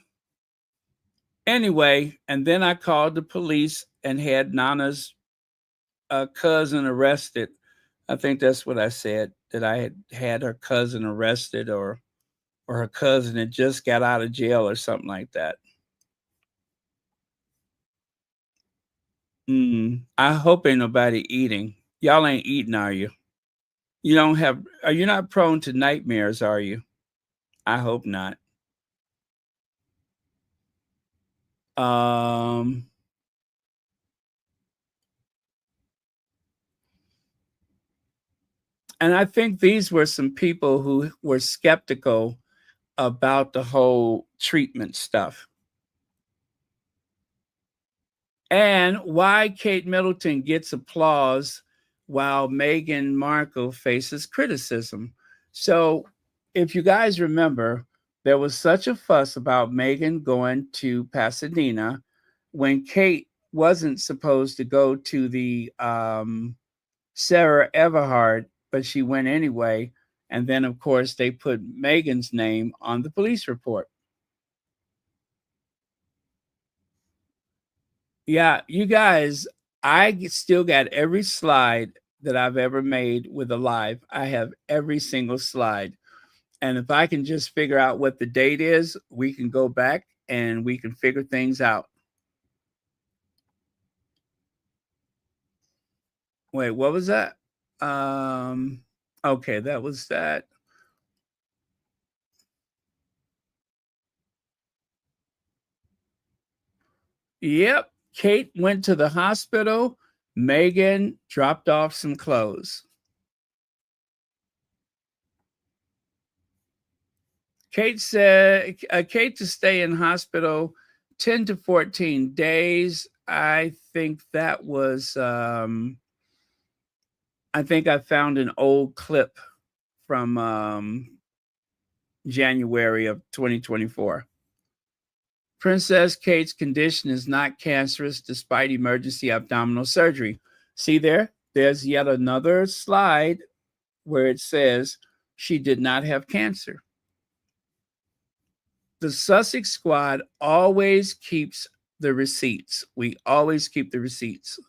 Anyway, and then I called the police and had Nana's cousin arrested. I think that's what I said, that I had her cousin arrested, or her cousin had just got out of jail or something like that. I hope ain't nobody eating. Y'all ain't eating, are you? You don't have, are you not prone to nightmares, are you? I hope not. Um, and I think these were some people who were skeptical about the whole treatment stuff. And why Kate Middleton gets applause while Meghan Markle faces criticism. So, if you guys remember, there was such a fuss about Meghan going to Pasadena when Kate wasn't supposed to go to the Sarah Everhard, but she went anyway. And then, of course, they put Meghan's name on the police report. Yeah, you guys, still got every slide that I've ever made with a live. I have every single slide. And if I can just figure out what the date is, we can go back and we can figure things out. Wait, what was that? Okay, that was that. Yep. Kate went to the hospital. Meghan dropped off some clothes. Kate said Kate to stay in hospital 10 to 14 days. I think that was I think I found an old clip from January of 2024. Princess Kate's condition is not cancerous despite emergency abdominal surgery. See there? There's yet another slide where it says she did not have cancer. The Sussex squad always keeps the receipts. We always keep the receipts.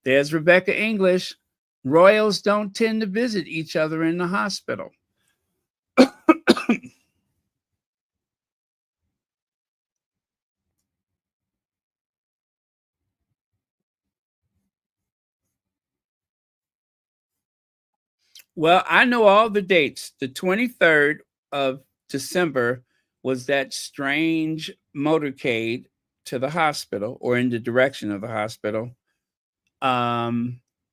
There's Rebecca English. Royals don't tend to visit each other in the hospital. Well, I know all the dates. The 23rd of December was that strange motorcade to the hospital, or in the direction of the hospital.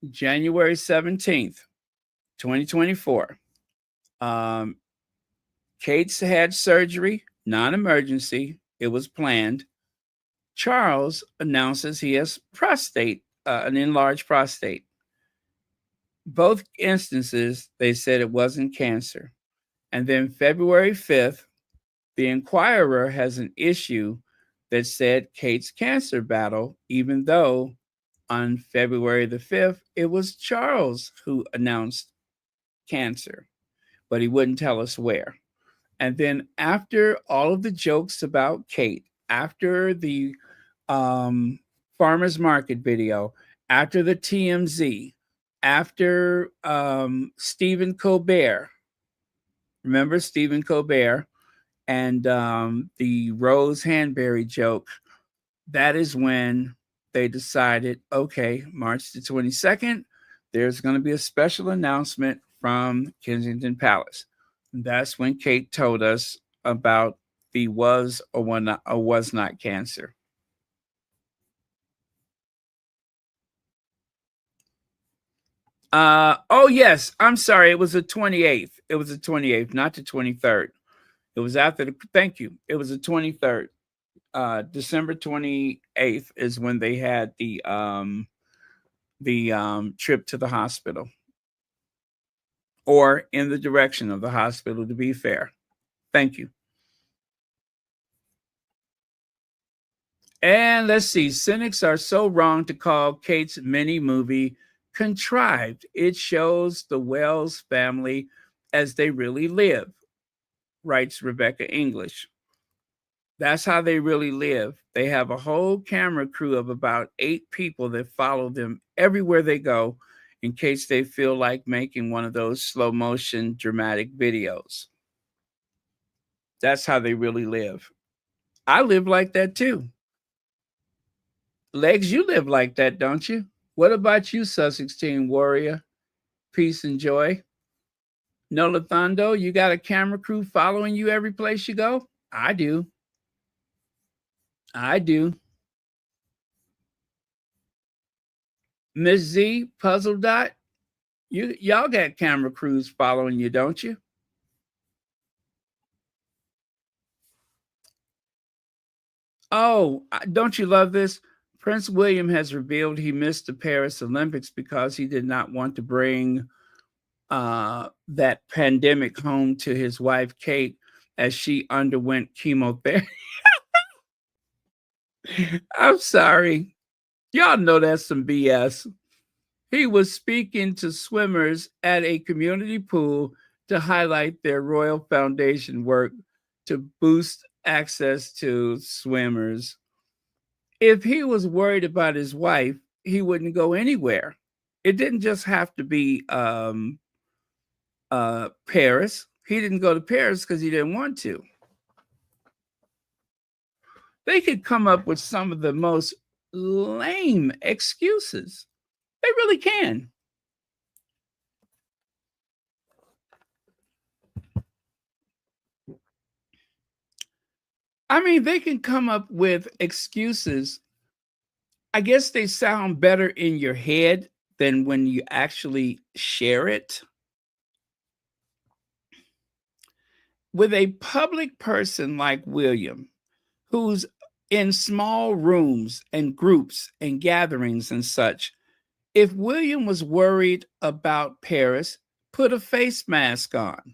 January 17th, 2024. Kate's had surgery, non-emergency. It was planned. Charles announces he has an enlarged prostate. Both instances, they said it wasn't cancer. And then February 5th, the Inquirer has an issue that said Kate's cancer battle, even though on February the 5th, it was Charles who announced cancer, but he wouldn't tell us where. And then after all of the jokes about Kate, after the farmer's market video, after the TMZ, after Stephen Colbert, remember Stephen Colbert, and the Rose Hanbury joke, that is when they decided, okay, March the 22nd, there's going to be a special announcement from Kensington Palace. And that's when Kate told us about the was or was not cancer. Oh yes, I'm sorry. It was the 28th. It was the 28th, not the 23rd. It was after the. Thank you. It was the 23rd. December 28th is when they had the trip to the hospital, or in the direction of the hospital. To be fair, thank you. And let's see. Cynics are so wrong to call Kate's mini movie contrived. It shows the Wells family as they really live, writes Rebecca English. That's how they really live. They have a whole camera crew of about 8 people that follow them everywhere they go in case they feel like making one of those slow motion dramatic videos. That's how they really live. I live like that too. Legs, you live like that, don't you? What about you, Sussex Teen Warrior? Peace and joy. Nolithando, you got a camera crew following you every place you go? I do. I do. Miss Z, Puzzle Dot, y'all got camera crews following you, don't you? Oh, don't you love this? Prince William has revealed he missed the Paris Olympics because he did not want to bring that pandemic home to his wife, Kate, as she underwent chemotherapy. I'm sorry. Y'all know that's some BS. He was speaking to swimmers at a community pool to highlight their Royal Foundation work to boost access to swimmers. If he was worried about his wife, he wouldn't go anywhere. It didn't just have to be Paris. He didn't go to Paris because he didn't want to. They could come up with some of the most lame excuses. They really can. I mean, they can come up with excuses. I guess they sound better in your head than when you actually share it. With a public person like William, who's in small rooms and groups and gatherings and such, if William was worried about Paris, put a face mask on.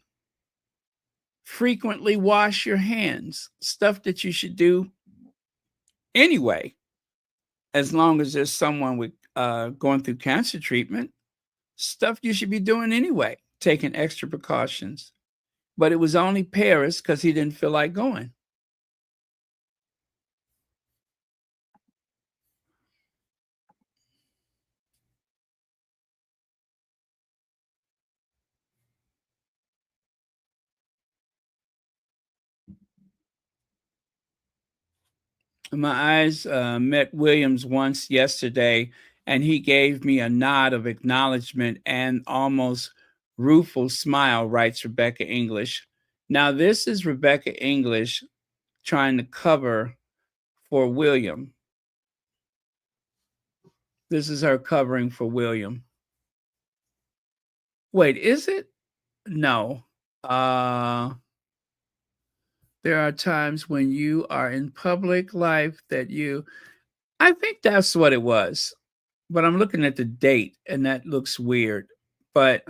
Frequently wash your hands, stuff that you should do anyway, as long as there's someone with going through cancer treatment, stuff you should be doing anyway, taking extra precautions. But it was only Paris because he didn't feel like going. My eyes met Williams once yesterday, and he gave me a nod of acknowledgement and almost rueful smile, writes Rebecca English. Now, this is Rebecca English trying to cover for William. This is her covering for William. Wait, is it? No. There are times when you are in public life that I think that's what it was. But I'm looking at the date and that looks weird. But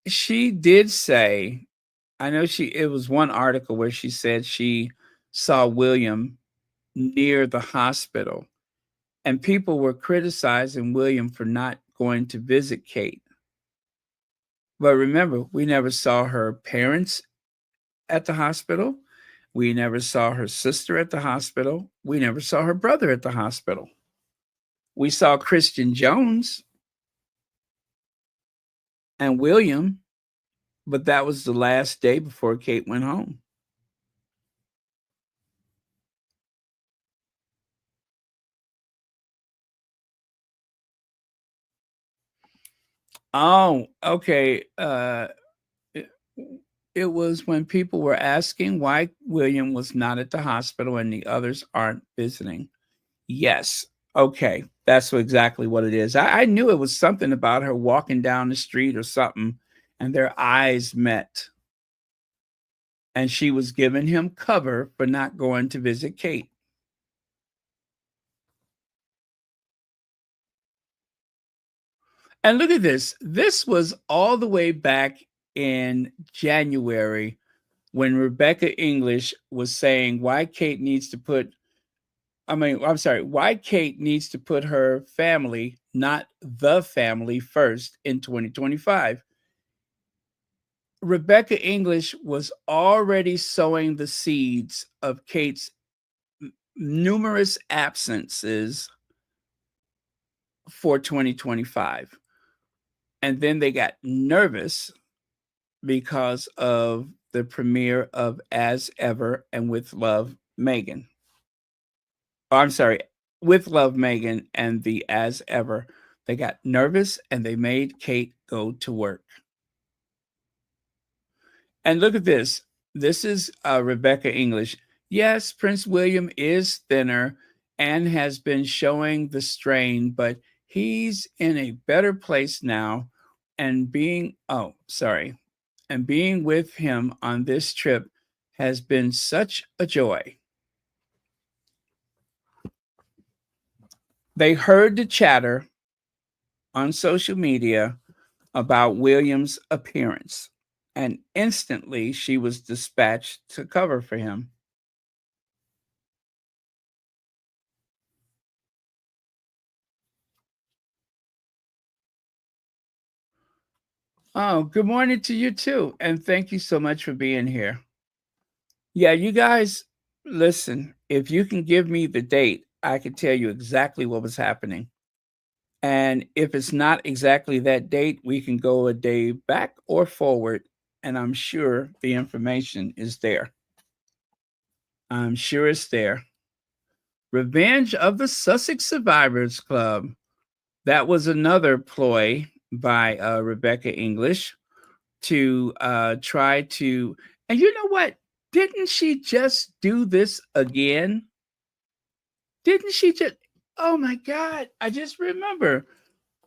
she did say, I know it was one article where she said she saw William near the hospital and people were criticizing William for not going to visit Kate. But remember, we never saw her parents at the hospital. We never saw her sister at the hospital. We never saw her brother at the hospital. We saw Christian Jones and William, but that was the last day before Kate went home. Oh, okay. It was when people were asking why William was not at the hospital and the others aren't visiting. Yes. Okay. That's exactly what it is. I knew it was something about her walking down the street or something, and their eyes met. And she was giving him cover for not going to visit Kate. And look at this. This was all the way back in January when Rebecca English was saying why Kate needs to put her family not the family first in 2025. Rebecca English was already sowing the seeds of Kate's numerous absences for 2025. And then they got nervous because of the premiere of As Ever and With Love, Meghan. Oh, I'm sorry, With Love, Meghan and the As Ever. They got nervous and they made Kate go to work. And look at this. This is Rebecca English. Yes, Prince William is thinner and has been showing the strain, but he's in a better place now. And being with him on this trip has been such a joy. They heard the chatter on social media about William's appearance, and instantly she was dispatched to cover for him. Oh, good morning to you too. And thank you so much for being here. Yeah, you guys, listen, if you can give me the date, I can tell you exactly what was happening. And if it's not exactly that date, we can go a day back or forward. And I'm sure the information is there. I'm sure it's there. Revenge of the Sussex Survivors Club. That was another ploy by Rebecca English to try to, and you know what? Didn't she just do this again? Didn't she just? Oh my God! I just remember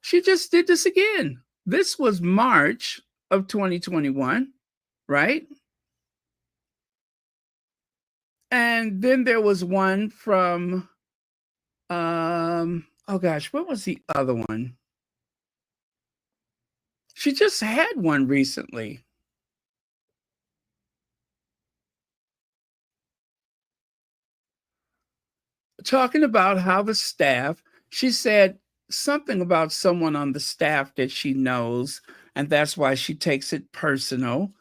she just did this again. This was March of 2021, right? And then there was one from, oh gosh, what was the other one? She just had one recently. Talking about how the staff, she said something about someone on the staff that she knows, and that's why she takes it personal,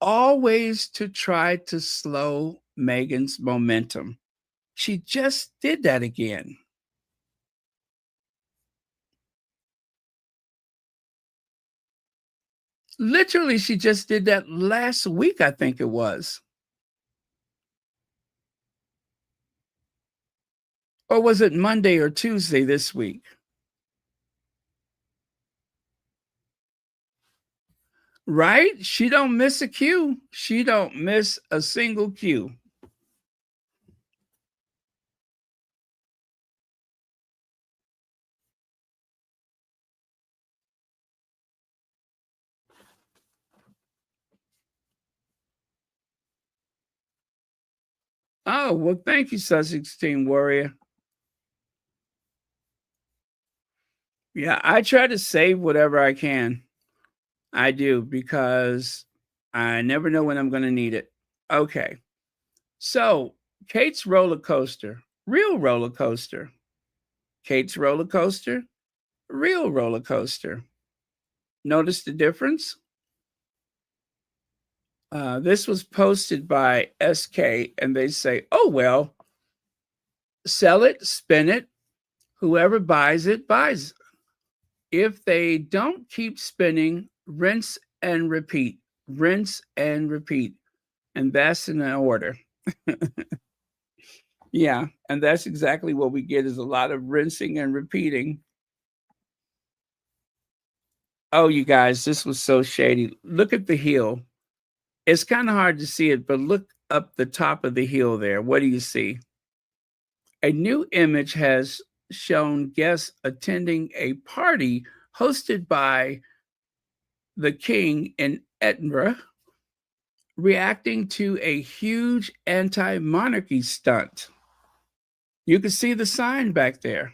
always to try to slow Meghan's momentum. She just did that again. Literally, she just did that last week, I think it was. Or was it Monday or Tuesday this week? Right? She don't miss a cue. She don't miss a single cue. Oh, well, thank you, Sussex Team Warrior. Yeah, I try to save whatever I can. I do because I never know when I'm going to need it. Okay. So, Kate's roller coaster, real roller coaster. Kate's roller coaster, real roller coaster. Notice the difference? This was posted by SK, and they say, oh, well, sell it, spin it. Whoever buys it, buys. If they don't keep spinning, rinse and repeat, rinse and repeat. And that's in order. Yeah, and that's exactly what we get is a lot of rinsing and repeating. Oh, you guys, this was so shady. Look at the heel. It's kind of hard to see it, but look up the top of the heel there. What do you see? A new image has shown guests attending a party hosted by the king in Edinburgh, reacting to a huge anti-monarchy stunt. You can see the sign back there.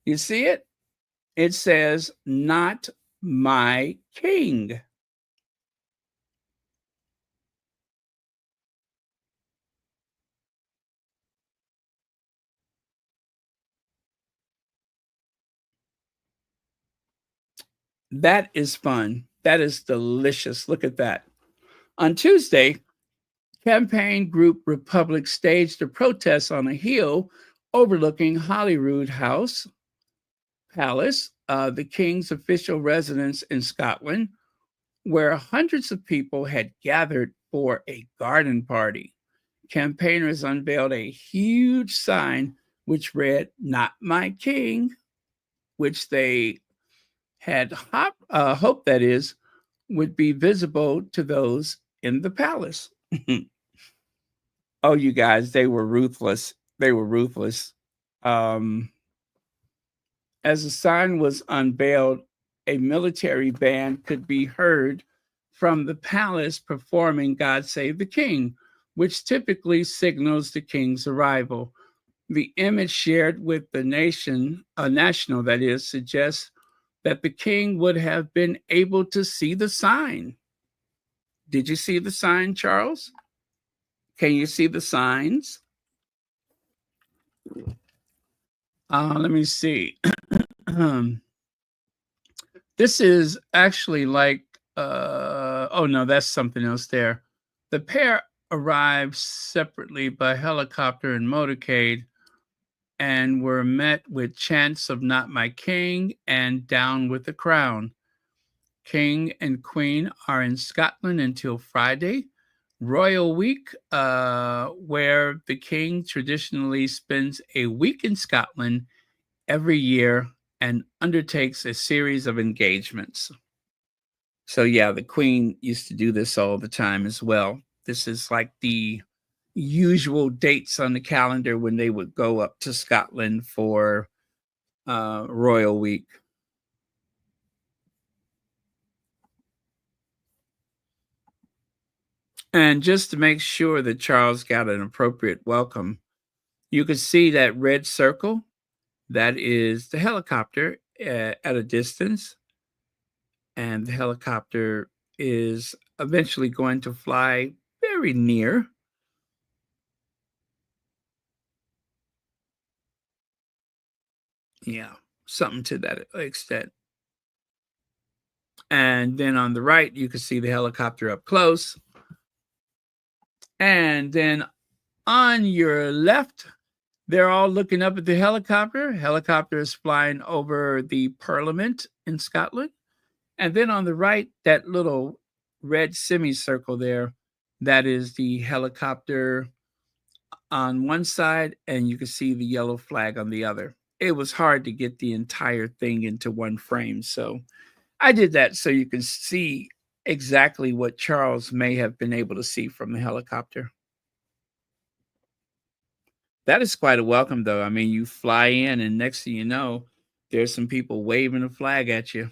You see it? It says, not my king. That is fun. That is delicious. Look at that. On Tuesday, campaign group Republic staged a protest on a hill overlooking Holyrood House Palace, the king's official residence in Scotland, where hundreds of people had gathered for a garden party. Campaigners unveiled a huge sign which read, "Not my king," which they had hoped, that is, would be visible to those in the palace. Oh, you guys, they were ruthless. They were ruthless. Um, as the sign was unveiled, a military band could be heard from the palace performing God Save the King, which typically signals the king's arrival. The image shared with the national that is, suggests that the king would have been able to see the sign. Did you see the sign, Charles? Can you see the signs? Let me see. This is actually like, oh no, that's something else there. The pair arrived separately by helicopter and motorcade and were met with chants of "Not My King" and "Down with the Crown." King and Queen are in Scotland until Friday, Royal Week, where the King traditionally spends a week in Scotland every year and undertakes a series of engagements. So, yeah, the Queen used to do this all the time as well. This is like the usual dates on the calendar when they would go up to Scotland for Royal Week. And just to make sure that Charles got an appropriate welcome, you can see that red circle. That is the helicopter at a distance. And the helicopter is eventually going to fly very near. Yeah, something to that extent. And then on the right, you can see the helicopter up close. And then on your left, they're all looking up at the helicopter. Helicopter is flying over the Parliament in Scotland. And then on the right, that little red semicircle there, that is the helicopter on one side, and you can see the yellow flag on the other. It was hard to get the entire thing into one frame. So I did that so you can see exactly what Charles may have been able to see from the helicopter. That is quite a welcome, though. I mean, you fly in, and next thing you know, there's some people waving a flag at you.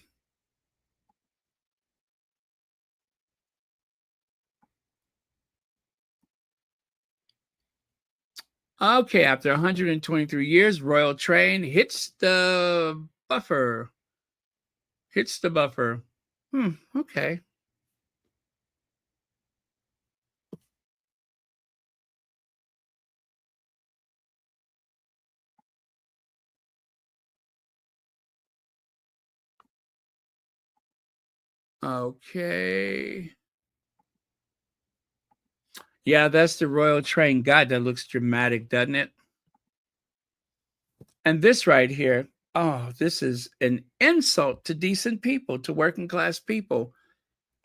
Okay, after 123 years, Royal Train hits the buffer. Hits the buffer. Okay. Okay. Yeah, that's the Royal Train. God, that looks dramatic, doesn't it? And this right here, oh, this is an insult to decent people, to working class people.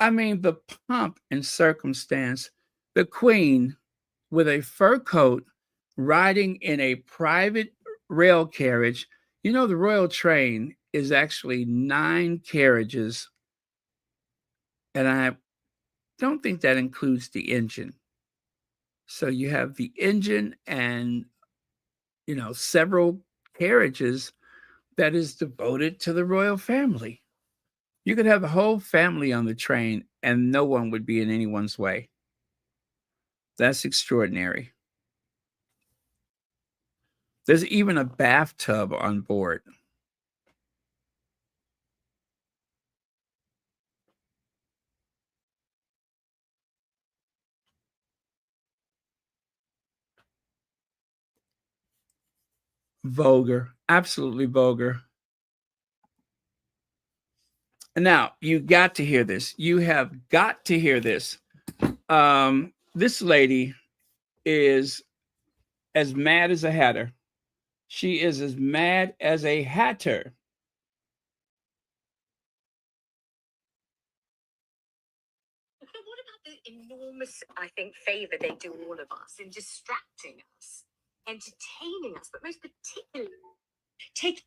I mean, the pomp and circumstance, the Queen with a fur coat riding in a private rail carriage. You know, the Royal Train is actually 9 carriages, and I don't think that includes the engine. So you have the engine and, several carriages that is devoted to the royal family. You could have the whole family on the train and no one would be in anyone's way. That's extraordinary. There's even a bathtub on board. Vulgar, absolutely vulgar. Now, you got to hear this. You have got to hear this. This lady is as mad as a hatter. She is as mad as a hatter. But what about the enormous, I think, favor they do all of us in distracting us, entertaining us, but most particularly take.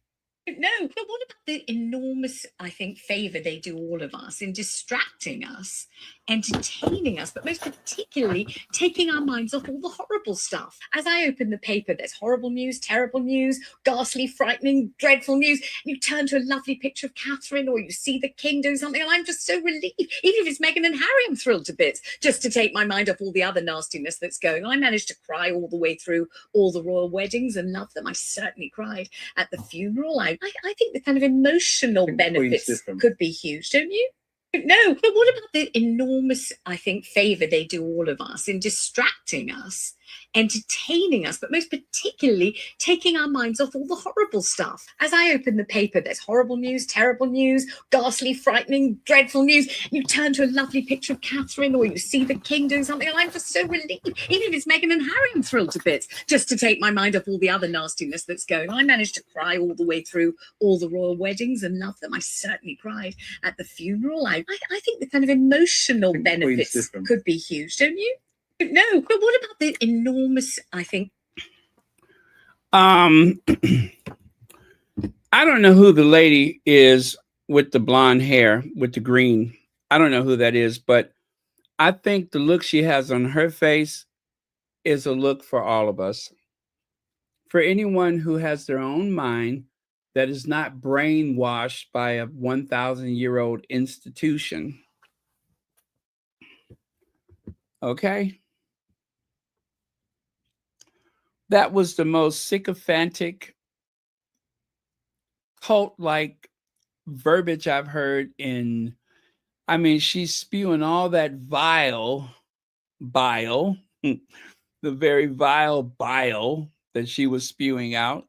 No, but what about the enormous, I think, favor they do all of us in distracting us, entertaining us, but most particularly taking our minds off all the horrible stuff? As I open the paper, there's horrible news, terrible news, ghastly, frightening, dreadful news. You turn to a lovely picture of Catherine, or you see the king doing something, and I'm just so relieved. Even if it's Meghan and Harry, I'm thrilled to bits, just to take my mind off all the other nastiness that's going on. I managed to cry all the way through all the royal weddings and love them. I certainly cried at the funeral. I think the kind of emotional benefits could be huge, don't you? No, but what about the enormous, I think, favor they do all of us in distracting us, entertaining us, but most particularly taking our minds off all the horrible stuff? As I open the paper, there's horrible news, terrible news, ghastly, frightening, dreadful news. You turn to a lovely picture of Catherine, or you see the king doing something, and I'm just so relieved. Even if it's Meghan and Harry, I'm thrilled to bits, just to take my mind off all the other nastiness that's going on. I managed to cry all the way through all the royal weddings and love them. I certainly cried at the funeral. I think the kind of emotional benefits could be huge, don't you? No, but what about the enormous, I think. I don't know who the lady is with the blonde hair, with the green. I don't know who that is, but I think the look she has on her face is a look for all of us. For anyone who has their own mind that is not brainwashed by a 1,000-year-old institution. Okay? That was the most sycophantic, cult-like verbiage I've heard in. I mean, she's spewing all that bile, the very vile bile that she was spewing out,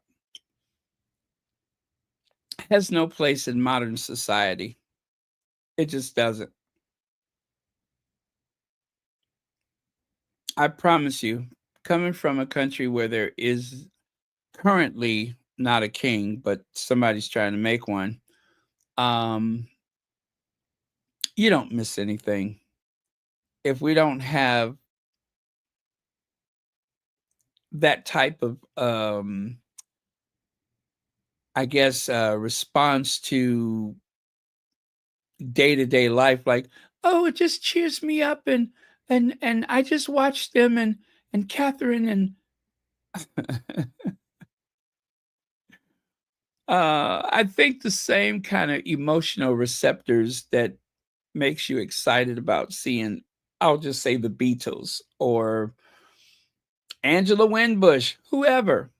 has no place in modern society. It just doesn't. I promise you, coming from a country where there is currently not a king, but somebody's trying to make one, you don't miss anything. If we don't have that type of, I guess, response to day-to-day life, like, oh, it just cheers me up, and I just watched them, and Catherine, and I think the same kind of emotional receptors that makes you excited about seeing, I'll just say, the Beatles or Angela Winbush, whoever.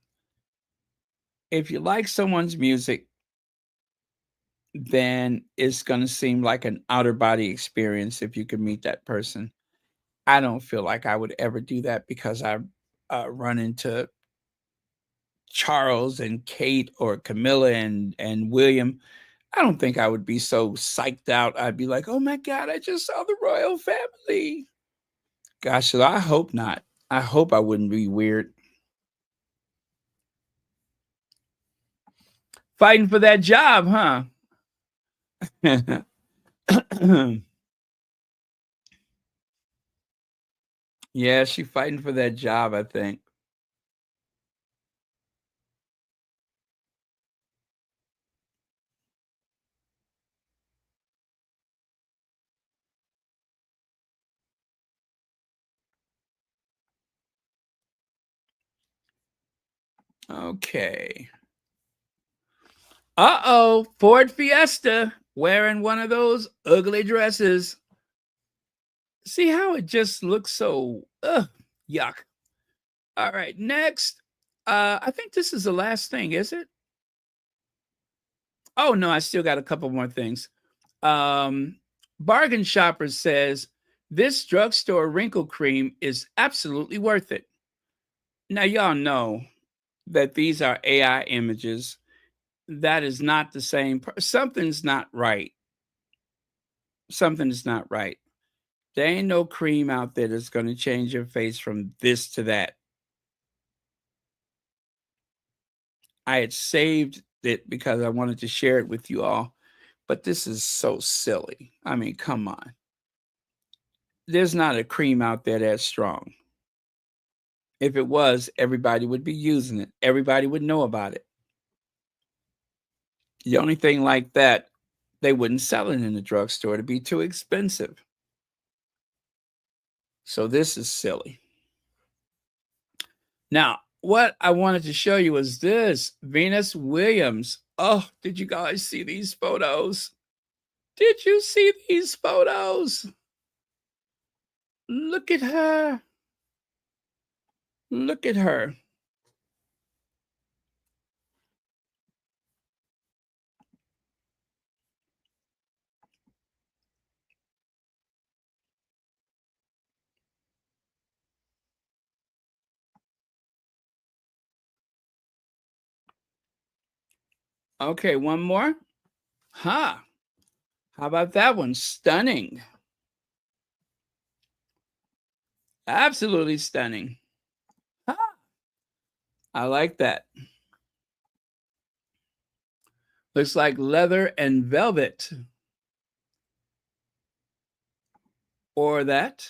If you like someone's music, then it's going to seem like an outer body experience if you could meet that person. I don't feel like I would ever do that because I run into Charles and Kate or Camilla and William. I don't think I would be so psyched out. I'd be like, oh my God, I just saw the royal family. Gosh, so I hope not. I hope I wouldn't be weird. Fighting for that job, huh? Yeah, she's fighting for that job, I think. Okay. Uh-oh, Ford Fiesta wearing one of those ugly dresses. See how it just looks so yuck. All right, next. I think this is the last thing, is it? Oh no, I still got a couple more things. Bargain Shopper says this drugstore wrinkle cream is absolutely worth it. Now y'all know that these are AI images. That is not the same. Something's not right something is not right. There ain't no cream out there that's going to change your face from this to that. I had saved it because I wanted to share it with you all, but this is so silly. I mean, come on. There's not a cream out there that's strong. If it was, everybody would be using it. Everybody would know about it. The only thing like that, they wouldn't sell it in the drugstore. It'd be too expensive. So this is silly. Now, what I wanted to show you was this Venus Williams. Oh, did you guys see these photos? Did you see these photos? Look at her. Look at her. Okay, one more. Huh. How about that one? Stunning. Absolutely stunning. Huh. I like that. Looks like leather and velvet. Or that.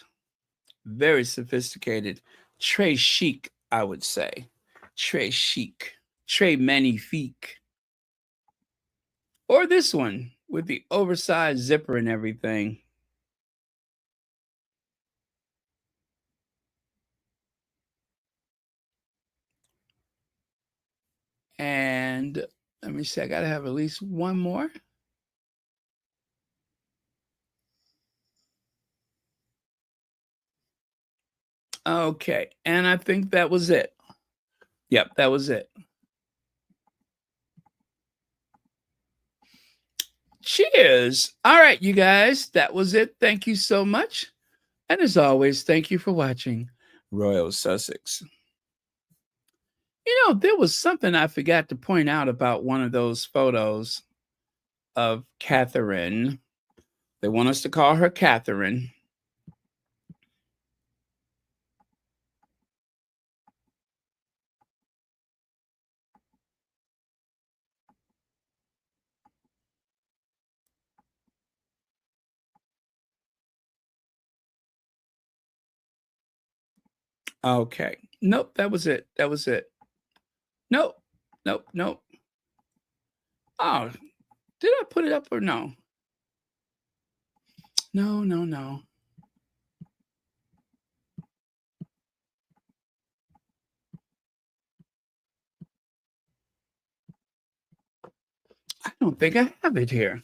Very sophisticated. Très chic, I would say. Très chic. Très magnifique. Or this one with the oversized zipper and everything. And let me see, I got to have at least one more. Okay, and I think that was it. Yep, that was it. Cheers. All right, you guys, that was it. Thank you so much. And as always, thank you for watching Royal Sussex. You know, there was something I forgot to point out about one of those photos of Catherine. They want us to call her Catherine. Okay. Nope, that was it. That was it. Nope. Nope. Nope. Oh, did I put it up or no? No, no, no. I don't think I have it here.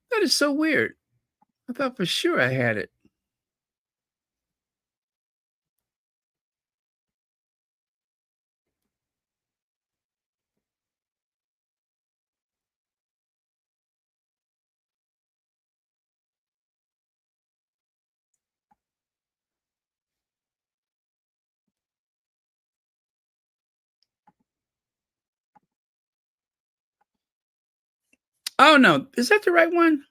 That is so weird. I thought for sure I had it. Oh, no. Is that the right one?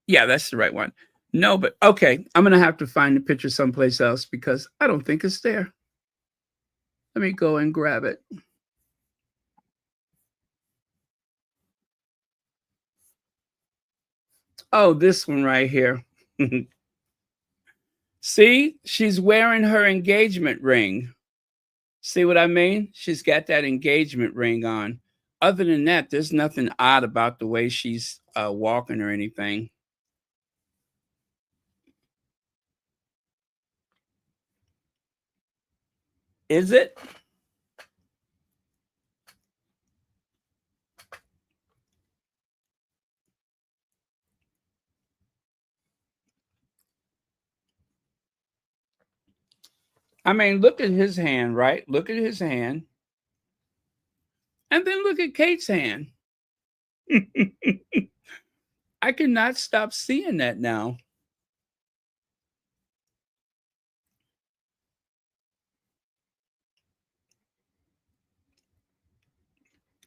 Yeah, that's the right one. No, but okay. I'm going to have to find the picture someplace else because I don't think it's there. Let me go and grab it. Oh, this one right here. See, she's wearing her engagement ring. See what I mean? She's got that engagement ring on. Other than that, there's nothing odd about the way she's walking or anything. Is it? I mean, look at his hand, right? Look at his hand. And then look at Kate's hand. I cannot stop seeing that now.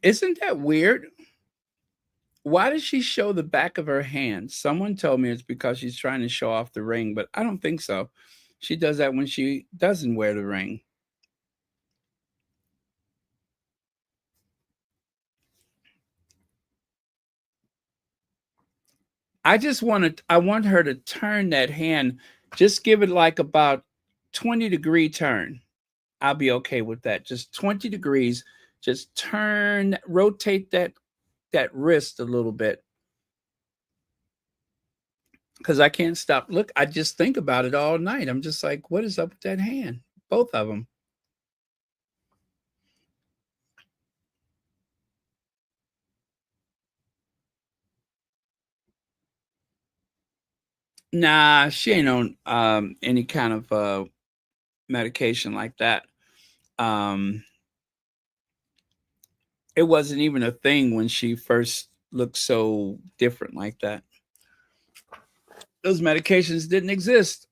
Isn't that weird? Why does she show the back of her hand? Someone told me it's because she's trying to show off the ring, but I don't think so. She does that when she doesn't wear the ring. I want her to turn that hand, just give it like about 20-degree turn. I'll be okay with that. Just 20 degrees. Just turn, rotate that wrist a little bit. Because I can't stop. Look, I just think about it all night. I'm just like, what is up with that hand? Both of them. Nah, she ain't on any kind of medication like that. Um, it wasn't even a thing when she first looked so different like that. Those medications didn't exist.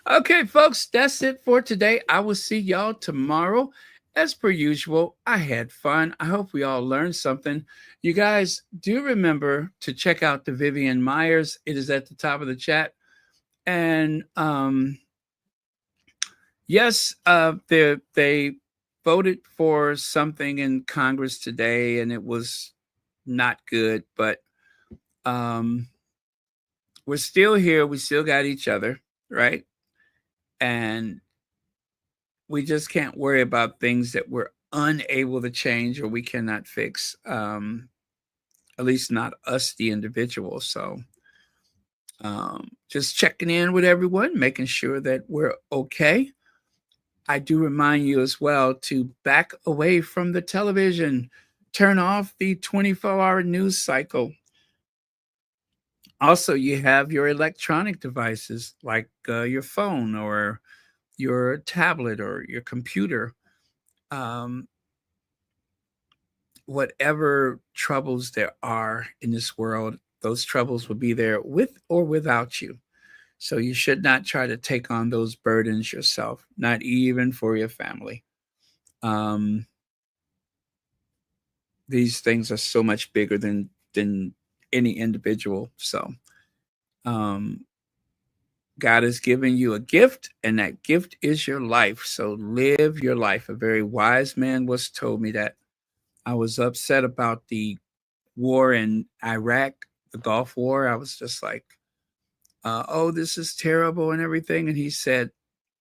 Okay, folks, that's it for today. I will see y'all tomorrow. As per usual, I had fun. I hope we all learned something. You guys do remember to check out the Vivian Myers. It is at the top of the chat. And yes, they voted for something in Congress today, and it was not good. But we're still here. We still got each other, right? And we just can't worry about things that we're unable to change or we cannot fix. At least not us, the individual. So just checking in with everyone, making sure that we're okay. I do remind you as well to back away from the television, turn off the 24-hour news cycle. Also, you have your electronic devices like your phone or your tablet or your computer. Whatever troubles there are in this world, those troubles will be there with or without you. So you should not try to take on those burdens yourself, not even for your family. These things are so much bigger than any individual. So God has given you a gift, and that gift is your life. So live your life. A very wise man once told me that. I was upset about the war in Iraq, the Gulf War. I was just like, oh, this is terrible and everything. And he said,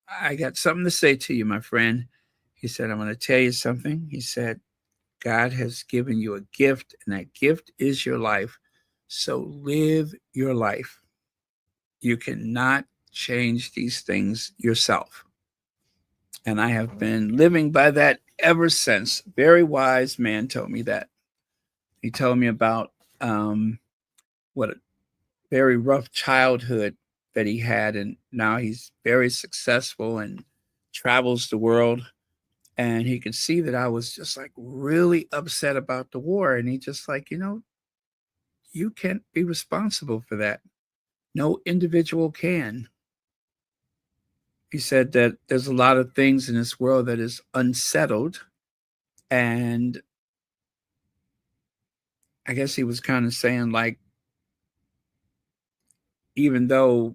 I got something to say to you, my friend. He said, I'm going to tell you something. He said, God has given you a gift, and that gift is your life. So live your life. You cannot change these things yourself. And I have been living by that ever since. Very wise man told me that. He told me about what a very rough childhood that he had, and now he's very successful and travels the world. And he could see that I was just like really upset about the war, and he just like, you can't be responsible for that. No individual can. He said that there's a lot of things in this world that is unsettled, and I guess he was kind of saying like, even though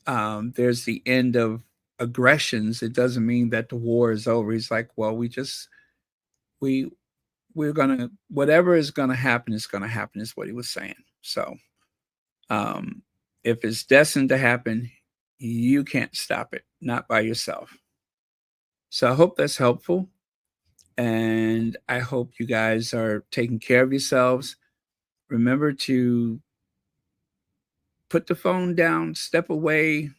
there's the end of aggressions, it doesn't mean that the war is over. He's like, well, we we're gonna, whatever is gonna happen is gonna happen, is what he was saying. So if it's destined to happen, you can't stop it, not by yourself. So I hope that's helpful. And I hope you guys are taking care of yourselves. Remember to put the phone down, step away,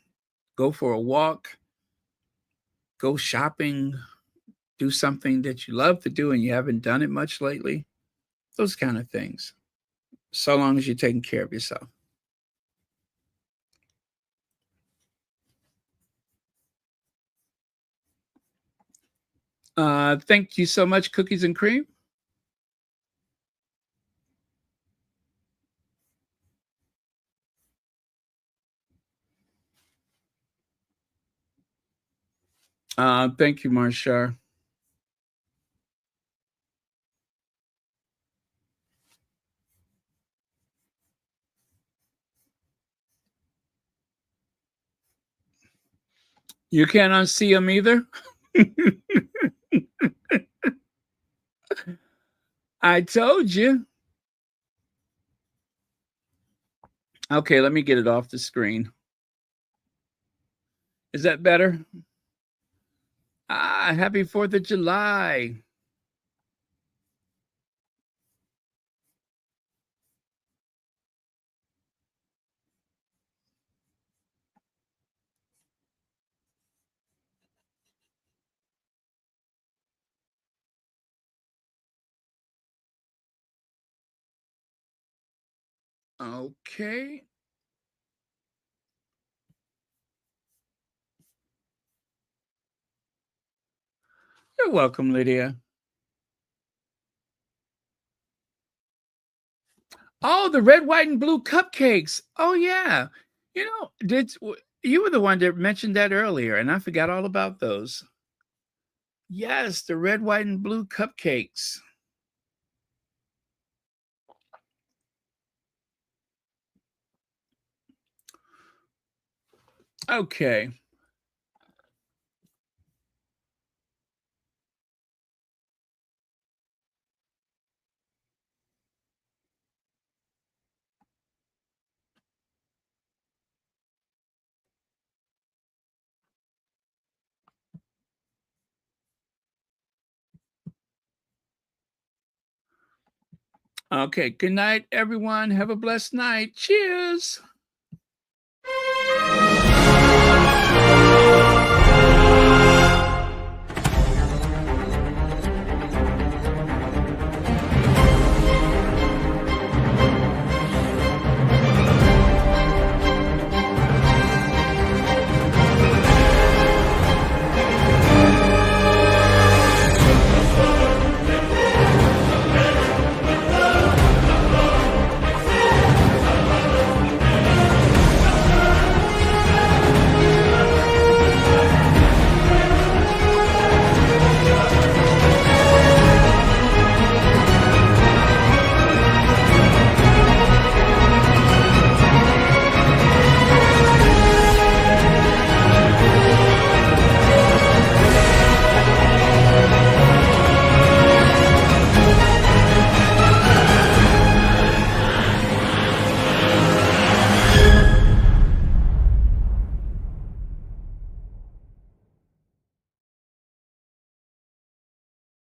go for a walk, go shopping, do something that you love to do and you haven't done it much lately. Those kind of things. So long as you're taking care of yourself. Thank you so much, Cookies and Cream. Thank you, Marshar. You can't unsee him either? I told you. Okay, let me get it off the screen. Is that better? Happy 4th of July. Okay. You're welcome, Lydia. Oh, the red, white, and blue cupcakes. Oh, yeah. You know, you were the one that mentioned that earlier, and I forgot all about those. Yes, the red, white, and blue cupcakes. Okay. Okay. Good night, everyone. Have a blessed night. Cheers.